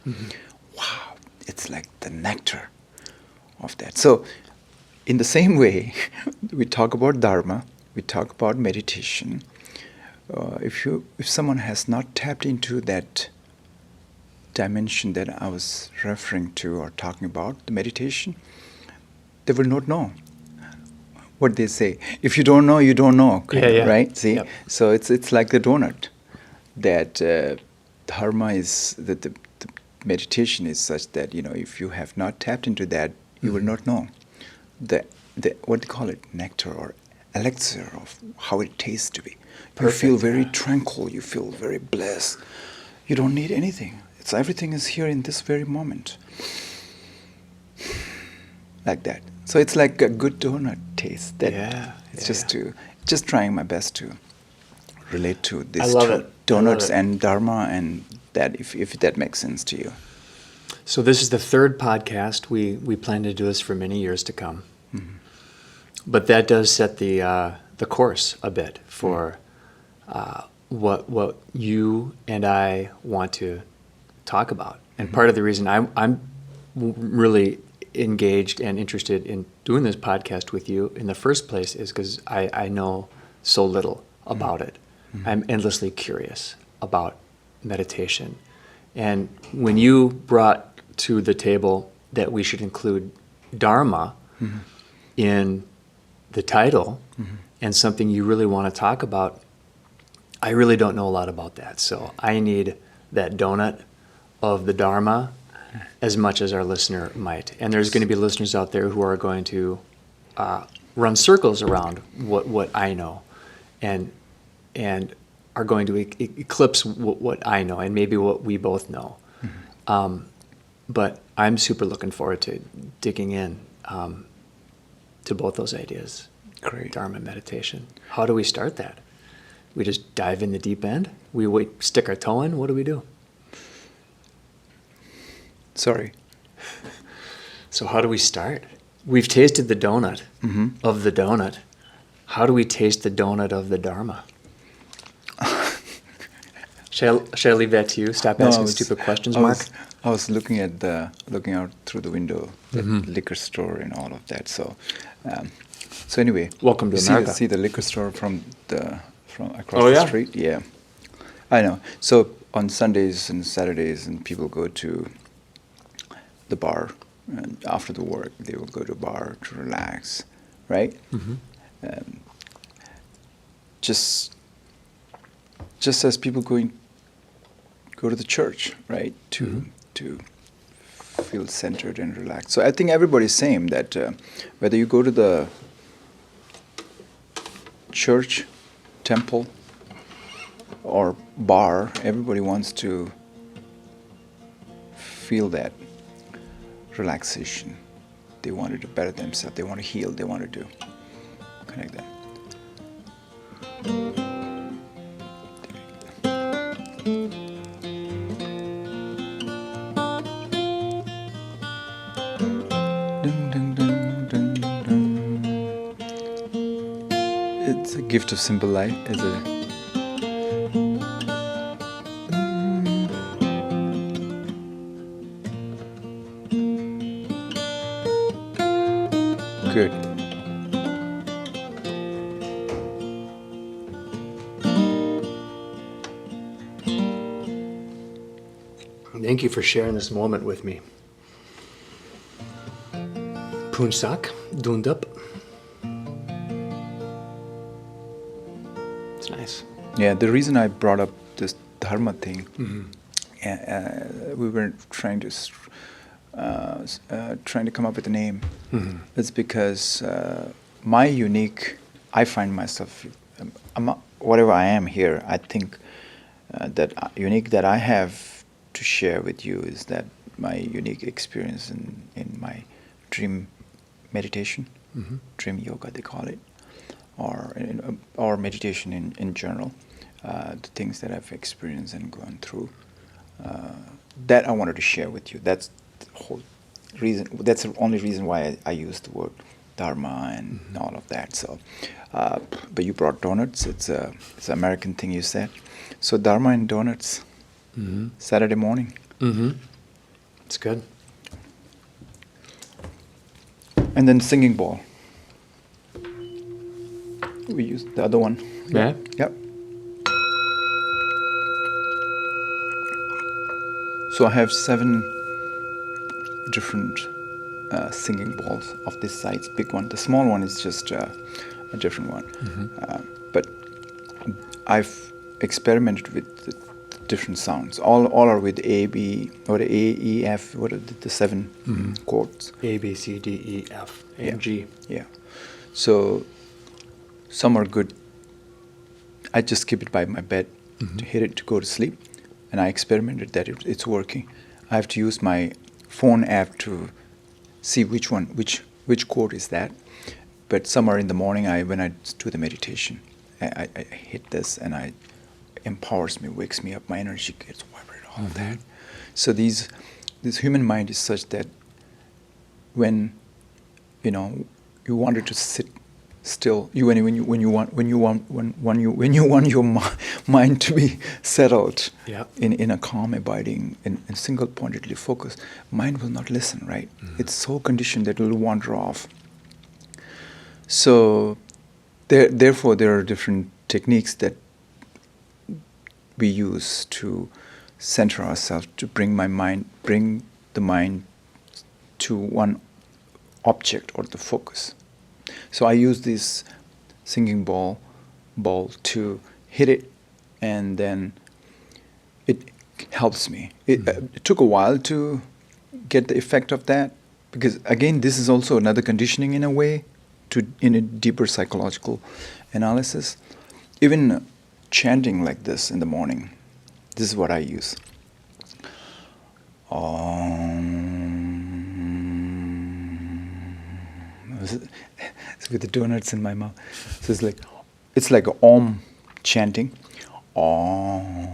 Wow, it's like the nectar of that. So, in the same way, we talk about Dharma, we talk about meditation, if someone has not tapped into that dimension that I was referring to or talking about, the meditation, they will not know what they say. If you don't know, you don't know, right? See, Yep. so it's like the donut. That dharma is that the meditation is such that if you have not tapped into that, you will not know the what do you call it, nectar or elixir of how it tastes to be. You feel very tranquil. You feel very blessed. You don't need anything. Everything is here in this very moment. Like that. So it's like a good donut taste. Just trying my best to relate to these donuts and dharma, and that if that makes sense to you. So this is the third podcast. We plan to do this for many years to come. Mm-hmm. But that does set the course a bit for what you and I want to talk about. And part of the reason I'm really engaged and interested in doing this podcast with you in the first place is because I know so little about it. Mm-hmm. I'm endlessly curious about meditation. And when you brought to the table that we should include Dharma in the title and something you really want to talk about, I really don't know a lot about that. So I need that donut of the Dharma as much as our listener might. And there's going to be listeners out there who are going to run circles around what I know and are going to eclipse what I know and maybe what we both know. Mm-hmm. But I'm super looking forward to digging in to both those ideas. Great. Dharma and meditation. How do we start that? We just dive in the deep end? We stick our toe in? What do we do? Sorry. So how do we start? We've tasted the donut of the donut. How do we taste the donut of the Dharma? Shall I leave that to you? Stop asking stupid questions, Mark. I was looking out through the window, the liquor store and all of that. So anyway, welcome to America. See the liquor store from across the street. Yeah, I know. So on Sundays and Saturdays, and people go to the bar, and after the work, they will go to a bar to relax, right? Mm-hmm. Just as people go to the church, right, to feel centered and relaxed. So I think everybody's same that whether you go to the church, temple, or bar, everybody wants to feel that relaxation. They want to do better themselves. They want to heal. They want to do connect that. It's a gift of simple life. Good. Thank you for sharing this moment with me. Phuntsok Mark. It's nice. Yeah, the reason I brought up this Dharma thing, we were trying to come up with a name. It's because I find myself, whatever I am here, I think that unique that I have to share with you is that my unique experience in my dream meditation, dream yoga they call it, or meditation in general, the things that I've experienced and gone through, that I wanted to share with you. That's the whole reason. That's the only reason why I use the word Dharma and all of that. So, but you brought donuts. It's an American thing you said. So Dharma and donuts, Saturday morning. It's good. And then singing bowl. We used the other one. Yeah? Yep. So I have 7 different singing bowls of this size, big one. The small one is just a different one. But I've experimented with the different sounds. All are with A, B, or A, E, F. What are the 7 chords? A, B, C, D, E, F, and G. Yeah. So some are good. I just keep it by my bed to hit it to go to sleep. And I experimented that it's working. I have to use my phone app to see which chord is that. But some are in the morning. When I do the meditation, I hit this, and it empowers me, wakes me up. My energy gets vibrated, all of that. So this human mind is such that when you wanted to sit still, when you want your mind to be settled, in a calm abiding and single pointedly focused, mind will not listen, right? It's so conditioned that it will wander off. So therefore there are different techniques that we use to center ourselves, to bring the mind to one object or the focus. So I use this singing ball to hit it, and then it helps me. It took a while to get the effect of that, because again, this is also another conditioning in a way, in a deeper psychological analysis. Even chanting like this in the morning, this is what I use. It's with the donuts in my mouth. So it's like a Om chanting. Om.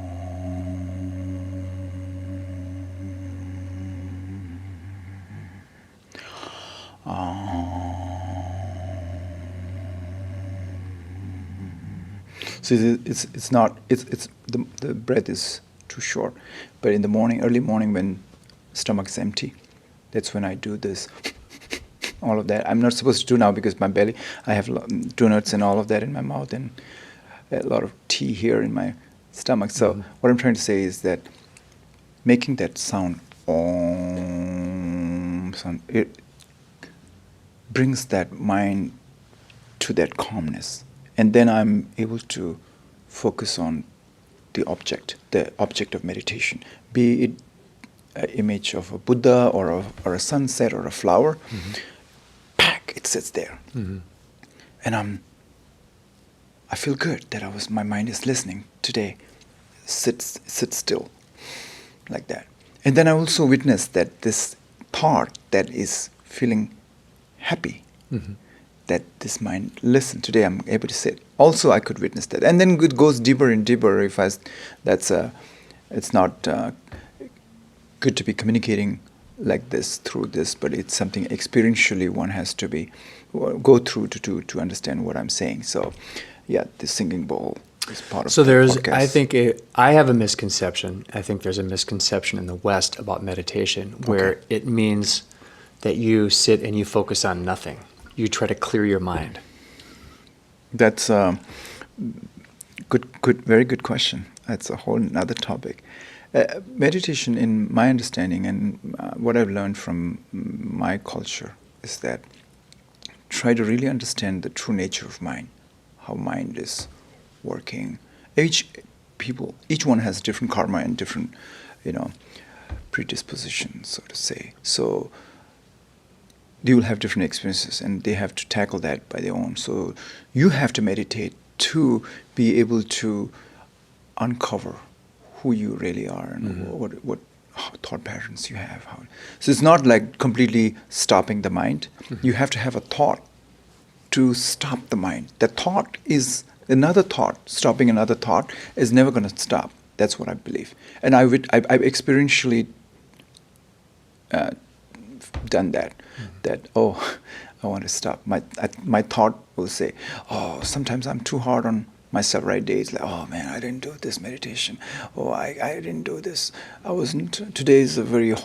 So it's not the breath is too short, but in the morning, early morning, when stomach's empty, that's when I do this. All of that I'm not supposed to do now because my belly, I have donuts and all of that in my mouth and a lot of tea here in my stomach. So what I'm trying to say is that making that sound, Om sound, it brings that mind to that calmness, and then I'm able to focus on the object of meditation, be it an image of a Buddha or a sunset or a flower. It sits there, and I feel good that my mind is listening today. Sit still, like that. And then I also witness that this thought that is feeling happy, that this mind listen. Today I'm able to sit. Also, I could witness that, and then it goes deeper and deeper. It's not good to be communicating like this through this, but it's something experientially one has to go through to understand what I'm saying. So, yeah, the singing bowl is part of. So there's, podcast. I think I have a misconception. I think there's a misconception in the West about meditation, where it means that you sit and you focus on nothing. You try to clear your mind. That's very good question. That's a whole another topic. Meditation, in my understanding and what I've learned from my culture, is that try to really understand the true nature of mind, how mind is working. Each one has different karma and different, predispositions, so to say. So they will have different experiences, and they have to tackle that by their own. So you have to meditate to be able to uncover who you really are and what thought patterns you have. So it's not like completely stopping the mind. You have to have a thought to stop the mind. The thought is another thought. Stopping another thought is never going to stop. That's what I believe. And I've experientially done that. That, I want to stop. My thought will say, sometimes I'm too hard on myself, right? Days like, oh man, I didn't do this meditation. I didn't do this. Today is a very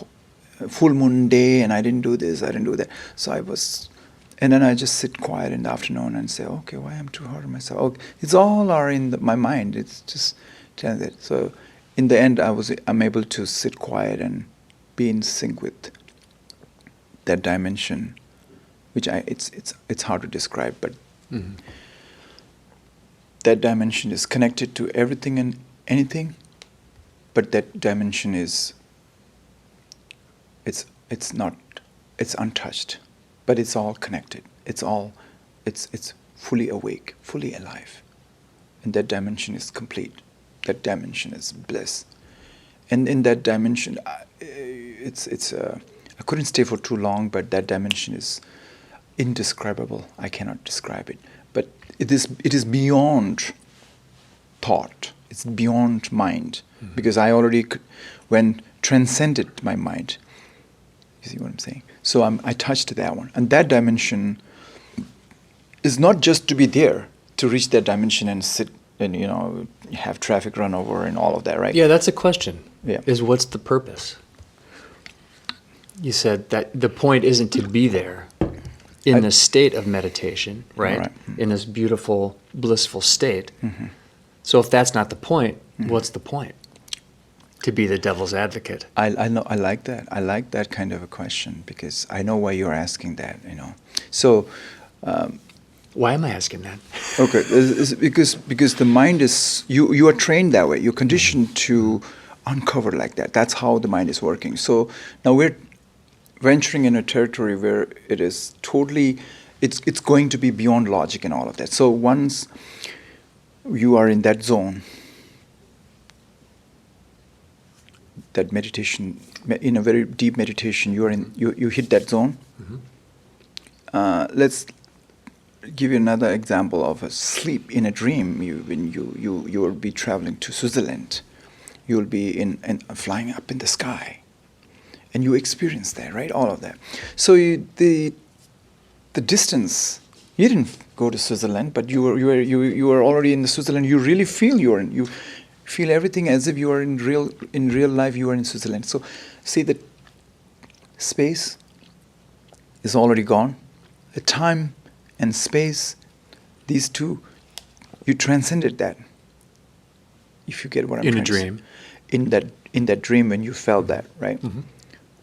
full moon day and I didn't do this, I didn't do that. And then I just sit quiet in the afternoon and say, okay, why I'm too hard on myself? It's all are in my mind. It's just telling that. So in the end, I'm able to sit quiet and be in sync with that dimension, which it's hard to describe, but that dimension is connected to everything and anything, but that dimension is it's not, it's untouched, but it's all connected. It's fully awake, fully alive, and that dimension is complete. That dimension is bliss, and in that dimension, I couldn't stay for too long, but that dimension is indescribable. I cannot describe it, but it is beyond thought. It's beyond mind, because I already transcended my mind. You see what I'm saying? So I touched that one, and that dimension is not just to be there, to reach that dimension and sit and have traffic run over and all of that, right? Yeah, that's a question. Yeah. Is what's the purpose? You said that the point isn't to be there in the state of meditation, right? Right. In this beautiful, blissful state. So if that's not the point, what's the point? To be the devil's advocate. I know. I like that. I like that kind of a question, because I know why you're asking that. So. Why am I asking that? Okay, it's because the mind is you are trained that way. You're conditioned to uncover like that. That's how the mind is working. So now we're venturing in a territory where it is totally, it's going to be beyond logic and all of that. So once you are in that zone, that meditation, in a very deep meditation, you hit that zone. Let's give you another example of a sleep in a dream. When you will be traveling to Switzerland, you will be flying up in the sky, and you experience that, right? All of that. So the distance, you didn't go to Switzerland, but you were already in the Switzerland. You really feel you feel everything as if you are in real life. You are in Switzerland. So see, the space is already gone. The time and space, these two, you transcended that. If you get what I'm in trying a dream, to say. In that dream when you felt that, right?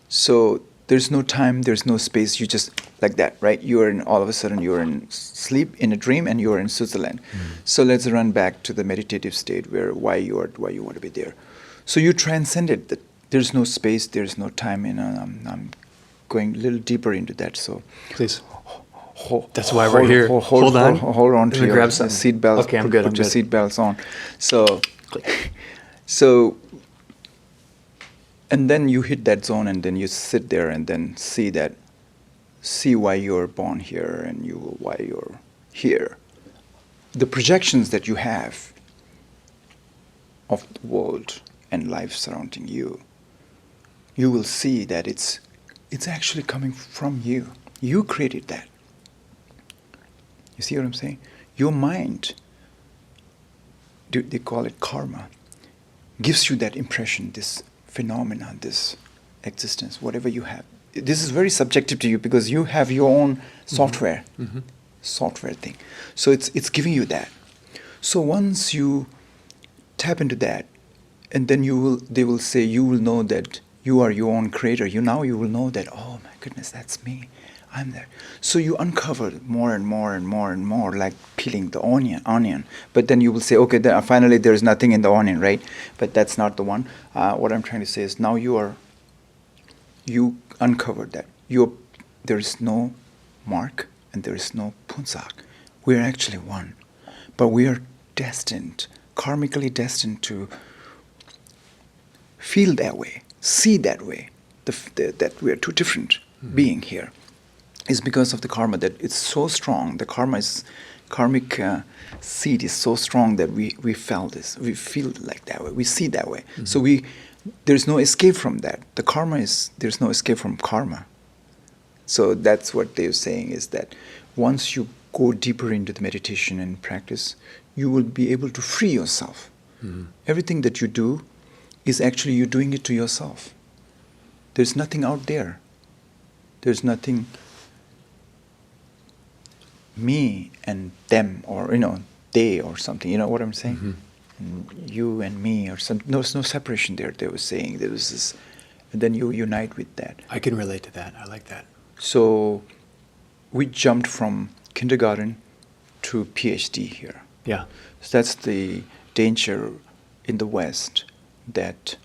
So there's no time, there's no space. You just like that, right? All of a sudden you're in sleep in a dream, and you're in Switzerland. So let's run back to the meditative state why you want to be there. So you transcended that. There's no space, there's no time, and I'm going a little deeper into that. So please. That's why we're here. Hold on. Hold on to your seat belts. Okay, I'm good. Put your seat belts on. So, and then you hit that zone, and then you sit there, and then see why you're born here, and why you're here. The projections that you have of the world and life surrounding you, you will see that it's actually coming from you. You created that. You see what I'm saying? Your mind, they call it karma, gives you that impression, this phenomenon, this existence, whatever you have. This is very subjective to you, because you have your own software thing. So it's giving you that. So once you tap into that, and then they will say, you will know that you are your own creator. You will know that, oh my goodness, that's me. I'm there. So you uncover more and more and more and more, like peeling the onion. But then you will say, okay, then finally there's nothing in the onion, right? But that's not the one. What I'm trying to say is, now you uncovered that. There is no Mark and there is no Phuntsok. We are actually one. But we are destined, karmically destined to feel that way, see that way, that we are two different being here. Is because of the karma, that it's so strong. The karmic seed is so strong that we felt this. We feel like that way. We see that way. So there's no escape from that. The karma there's no escape from karma. So that's what they're saying, is that once you go deeper into the meditation and practice, you will be able to free yourself. Everything that you do is actually you're doing it to yourself. There's nothing out there. There's nothing me and them, or they or something. You know what I'm saying? and you and me, or some. No, there's no separation there. They were saying there was this, and then you unite with that. I can relate to that. I like that. So we jumped from kindergarten to PhD here. Yeah. So that's the danger in the West, that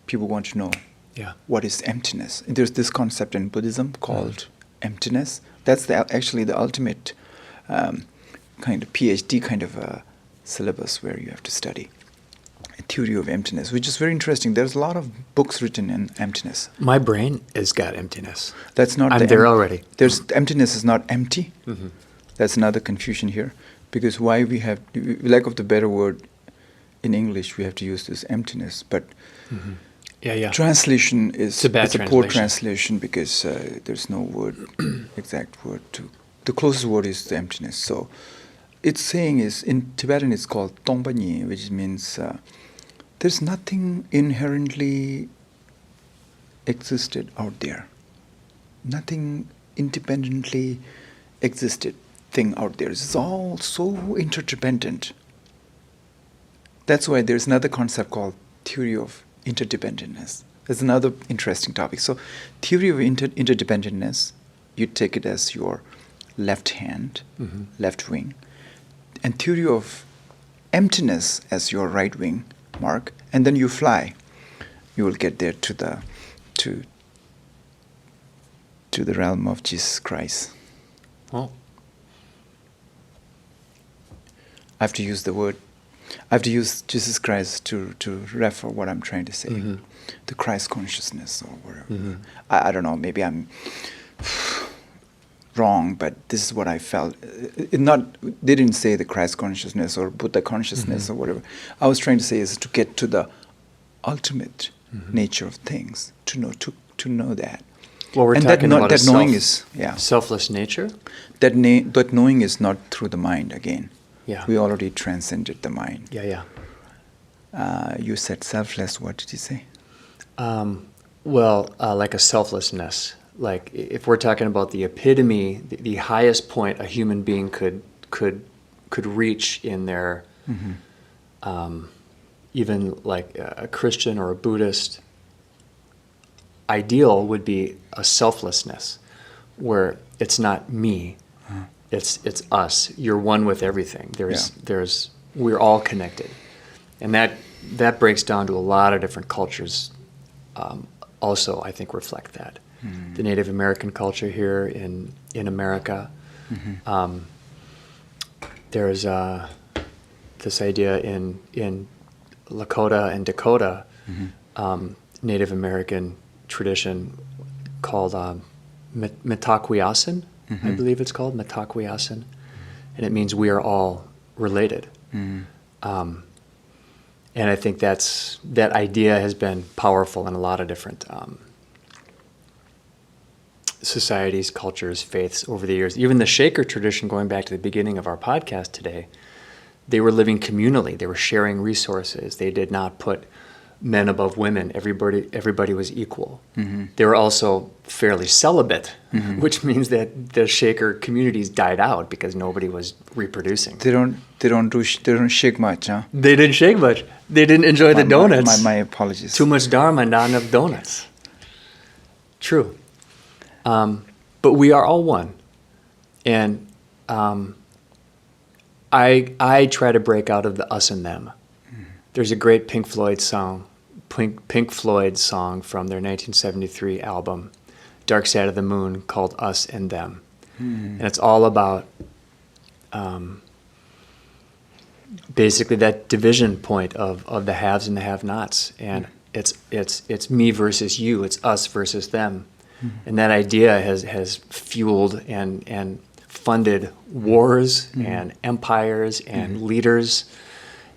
people want to know Yeah. what is emptiness. And there's this concept in Buddhism called emptiness. That's actually the ultimate kind of PhD kind of a syllabus where you have to study a theory of emptiness, which is very interesting. There's a lot of books written in emptiness. My brain has got emptiness. That's not. I'm there already. There's emptiness is not empty. Mm-hmm. That's another confusion here, because why we have lack of the better word in English, we have to use this emptiness, but. Mm-hmm. Yeah. Translation is It's a bad poor translation. translation, because there's no word, exact word to. The closest word is the emptiness. So, its saying is in Tibetan it's called Tongpanyi, which means there's nothing inherently existed out there, nothing independently existed thing out there. It's all so interdependent. That's why there's another concept called theory of interdependentness. That's another interesting topic. So, theory of interdependentness, you take it as your left hand, Mm-hmm. left wing, and theory of emptiness as your right wing, Mark, and then you fly. You will get there to the realm of Jesus Christ. Oh. I have to use the word. I have to use Jesus Christ to refer what I'm trying to say. Mm-hmm. The Christ consciousness or whatever. Mm-hmm. I don't know. Maybe I'm wrong, but this is what I felt. They didn't say the Christ consciousness or Buddha consciousness or whatever. I was trying to say is to get to the ultimate nature of things. To know that. Well, we're and talking about that knowing is selfless nature. that knowing is not through the mind again. Yeah. We already transcended the mind. Yeah. You said selfless. What did you say? Like a selflessness. Like if we're talking about the epitome, the highest point a human being could reach in their, even like a Christian or a Buddhist ideal would be a selflessness, where it's not me, it's us. You're one with everything. We're all connected, and that breaks down to a lot of different cultures. Also, I think reflect that. The Native American culture here in America. There's this idea in Lakota and Dakota, Native American tradition called Mitakuyeasin, I believe it's called, Mitakuyeasin. And it means we are all related. And I think that idea has been powerful in a lot of different societies, cultures, faiths over the years. Even the Shaker tradition, going back to the beginning of our podcast today, they were living communally. They were sharing resources. They did not put men above women. Everybody was equal. They were also fairly celibate, which means that the Shaker communities died out because nobody was reproducing. They don't shake much, huh? They didn't shake much. They didn't enjoy the donuts. My apologies. Too much Dharma, not enough donuts. True. But we are all one. And I try to break out of the us and them. There's a great Pink Floyd song from their 1973 album, Dark Side of the Moon, called Us and Them. And it's all about basically that division point of the haves and the have-nots. And it's me versus you, it's us versus them. And that idea has fueled and funded wars and empires and leaders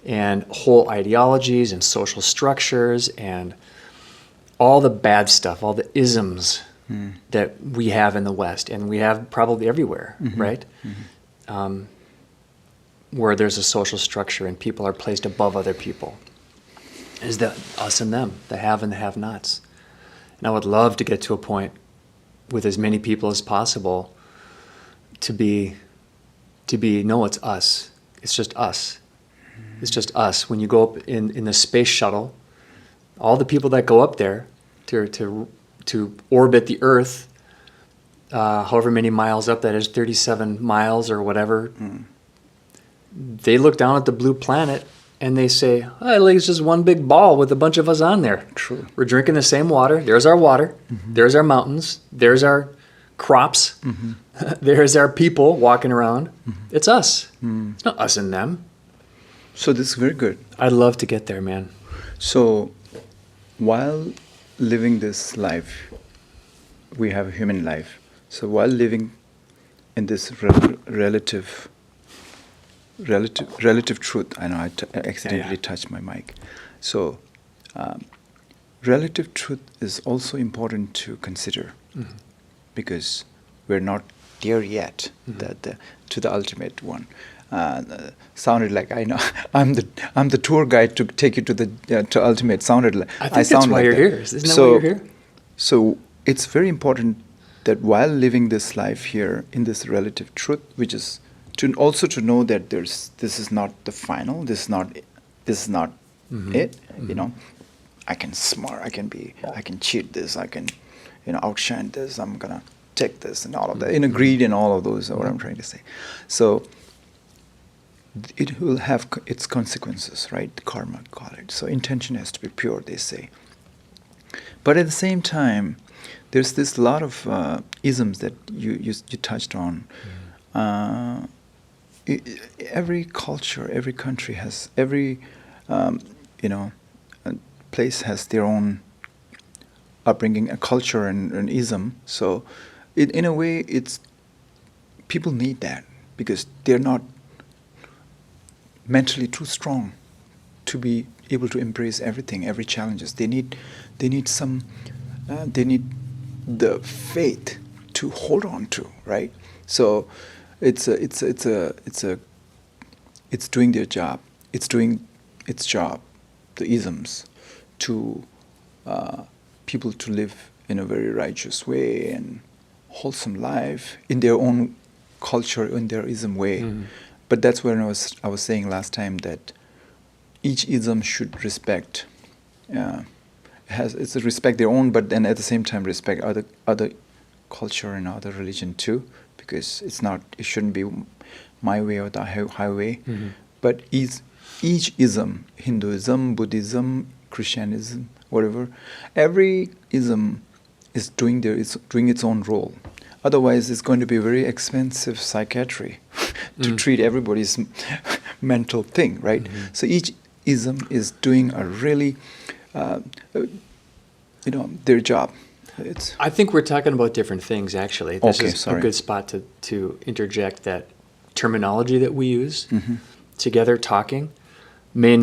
and whole ideologies and social structures and all the bad stuff, all the isms that we have in the West, and we have probably everywhere, right? Where there's a social structure and people are placed above other people, is the us and them, the have and the have-nots. And I would love to get to a point with as many people as possible to be no, it's us. It's just us. It's just us. When you go up in the space shuttle, all the people that go up there to orbit the Earth, however many miles up that is, 37 miles or whatever, they look down at the blue planet and they say, oh, like it's just one big ball with a bunch of us on there. True. We're drinking the same water. There's our water. There's our mountains. There's our crops. There's our people walking around. It's us. It's not us and them. So this is very good. I'd love to get there, man. So while living this life, we have a human life. So while living in this relative truth, I know I accidentally touched my mic. So relative truth is also important to consider because we're not there yet to the ultimate one. Sounded like I know I'm the tour guide to take you to the to ultimate. Sounded like I think that's why you're here. Isn't that why you're here? So it's very important that while living this life here in this relative truth, which is to know that this is not the final. This is not it. You know, I can smart. I can cheat this. I can outshine this. I'm gonna take this and all of that. Greed and all of those are what I'm trying to say. So it will have its consequences, right? Karma, call it. So intention has to be pure, they say. But at the same time, there's this lot of isms that you touched on. Every culture, every country has place has their own upbringing, a culture and an ism. So, in a way, people need that because they're not mentally too strong to be able to embrace everything, every challenges. They need the faith to hold on to, right? So it's doing their job. It's doing its job, the isms, to people to live in a very righteous way and wholesome life in their own culture, in their ism way. But that's when I was saying last time that each ism should respect, respect their own, but then at the same time respect other culture and other religion too, because it shouldn't be my way or the highway. But each ism, Hinduism, Buddhism, Christianism, whatever, every ism is doing its own role. Otherwise, it's going to be very expensive psychiatry to treat everybody's mental thing, right? So each ism is doing a really, their job. I think we're talking about different things, actually. This is a good spot to interject that terminology that we use together talking. We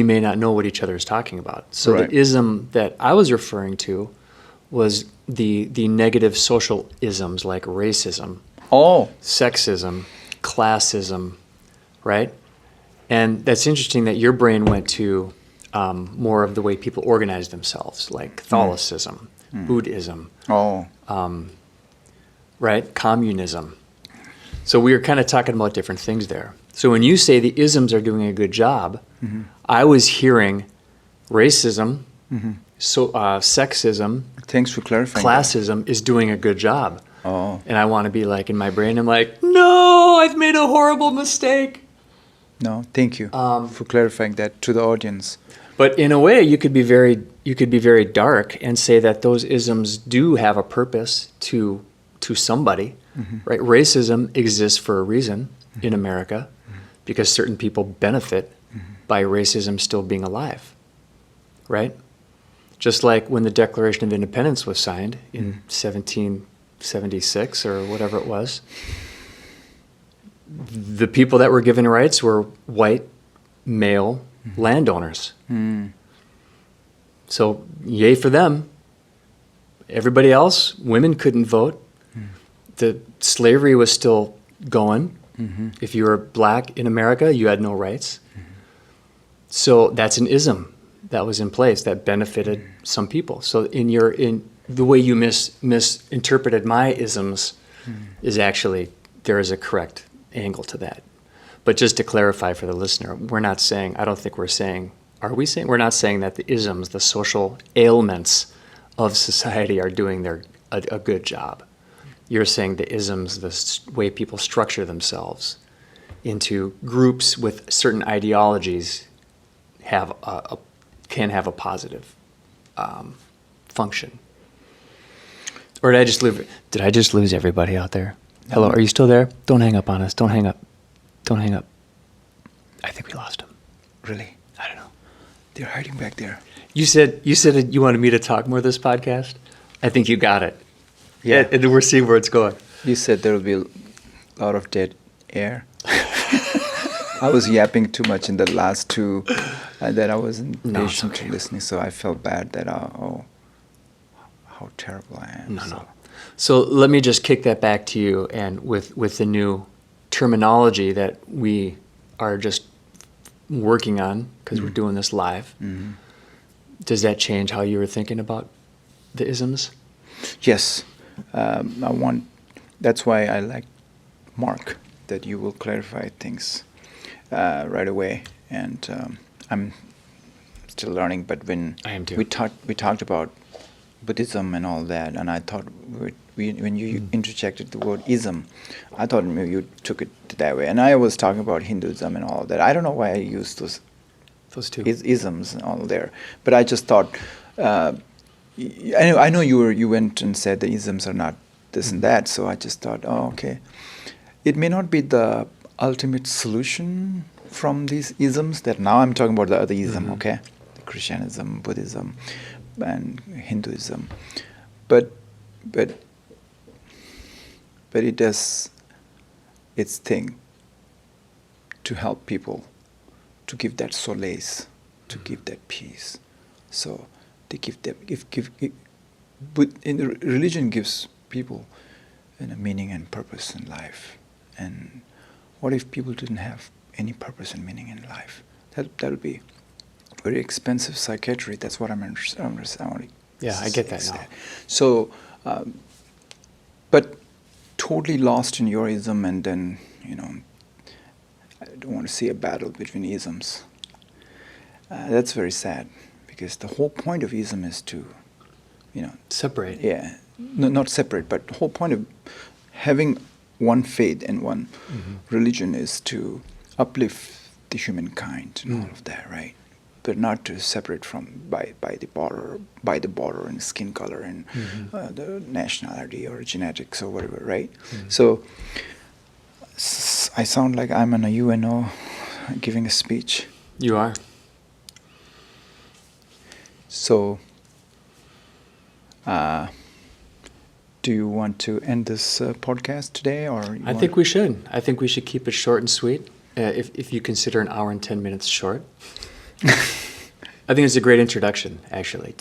may not know what each other is talking about. So the ism that I was referring to was the negative social isms like racism, sexism, classism, right? And that's interesting that your brain went to more of the way people organize themselves, like Catholicism, Buddhism, right? Communism. So we were kind of talking about different things there. So when you say the isms are doing a good job, I was hearing racism, sexism, thanks for clarifying. Classism is doing a good job. And I want to be like, in my brain, I'm like, no, I've made a horrible mistake. No, thank you for clarifying that to the audience. But in a way, you could be very dark and say that those isms do have a purpose to somebody, right? Racism exists for a reason in America because certain people benefit by racism still being alive, right? Just like when the Declaration of Independence was signed in 1776 or whatever it was, the people that were given rights were white, male landowners. So yay for them. Everybody else, women couldn't vote. The slavery was still going. If you were black in America, you had no rights. So that's an ism that was in place that benefited some people. So in the way you misinterpreted my isms is actually, there is a correct angle to that. But just to clarify for the listener, we're not saying, I don't think we're saying, are we saying? We're not saying that the isms, the social ailments of society are doing a good job. You're saying the isms, the way people structure themselves into groups with certain ideologies can have a positive function. Or did I just lose everybody out there? Hello, are you still there? Don't hang up on us. Don't hang up. Don't hang up. I think we lost him. Really? I don't know. They're hiding back there. You said you wanted me to talk more this podcast? I think you got it. Yeah. And we're seeing where it's going. You said there will be a lot of dead air. I was yapping too much in the last two, that I wasn't patient to listening, so I felt bad that, how terrible I am. No. So let me just kick that back to you, and with the new terminology that we are just working on, because we're doing this live, does that change how you were thinking about the isms? Yes. That's why I like Mark, that you will clarify things right away. And I'm still learning, but when I am too. we talked about Buddhism and all that, and I thought when you interjected the word ism, I thought maybe you took it that way. And I was talking about Hinduism and all of that. I don't know why I used those two isms and all there, but I just thought. I know you went and said the isms are not this and that, so I just thought, oh, okay. It may not be the ultimate solution from these isms, that now I'm talking about the other ism, okay? The Christianism, Buddhism, and Hinduism. But it does its thing to help people, to give that solace, to give that peace. So they give them, but religion gives people meaning and purpose in life. And what if people didn't have any purpose and meaning in life? That'll be very expensive psychiatry. That's what I'm understanding. Yeah, I get that now. So, but totally lost in your ism, and then I don't want to see a battle between isms. That's very sad, because the whole point of ism is to, separate. Yeah, no, not separate, but the whole point of having one faith and one religion is to uplift the humankind and all of that, right? But not to separate from by the border and skin color and the nationality or genetics or whatever, right? So I sound like I'm in a UNO giving a speech. You are. So, do you want to end this podcast today, or? I think we should. I think we should keep it short and sweet. If you consider an hour and 10 minutes short, I think it's a great introduction, actually.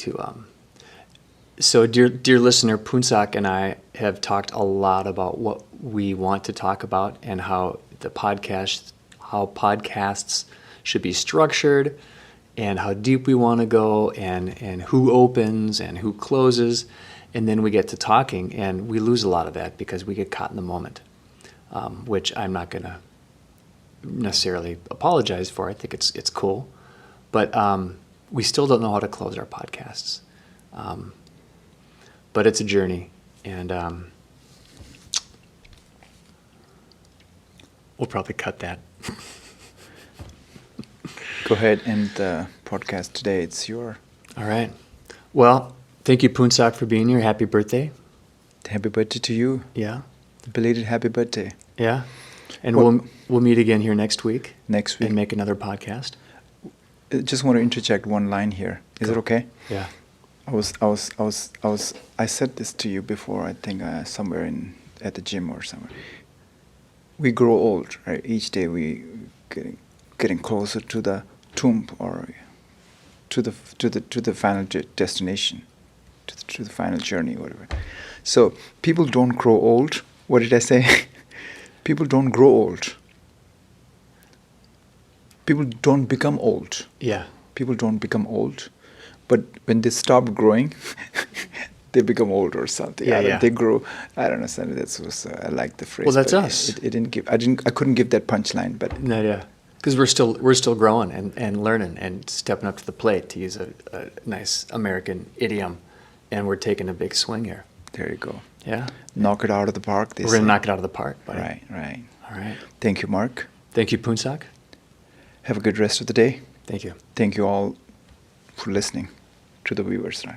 So, dear listener, Phuntsok and I have talked a lot about what we want to talk about and how podcasts should be structured, and how deep we want to go, and who opens and who closes. And then we get to talking, and we lose a lot of that because we get caught in the moment, which I'm not going to necessarily apologize for. I think it's cool. But we still don't know how to close our podcasts. But it's a journey, and we'll probably cut that. Go ahead and the podcast today. It's your. All right. Well, thank you, Phuntsok, for being here. Happy birthday. Happy birthday to you. Yeah. Belated happy birthday. Yeah. And we'll meet again here next week. Next week. And make another podcast. I just want to interject one line here. Is it okay? Yeah. I said this to you before. I think somewhere at the gym or somewhere. We grow old, right? Each day we getting closer to the tomb, or to the final destination, to the final journey, whatever. So people don't grow old. What did I say? People don't grow old. People don't become old. Yeah. People don't become old, but when they stop growing, they become old or something. Yeah, I don't, yeah. They grow. I don't know. Something that's was, I like the phrase. Well, that's but us. It didn't give. I couldn't give that punchline. But No, yeah. Because we're still growing and learning and stepping up to the plate, to use a nice American idiom, and we're taking a big swing here. there you go. Yeah. Knock it out of the park. We're gonna knock it out of the park, buddy. Right, right. All right. Thank you, Mark. Thank you, Phuntsok. Have a good rest of the day. Thank you. Thank you all for listening to the viewers. Right.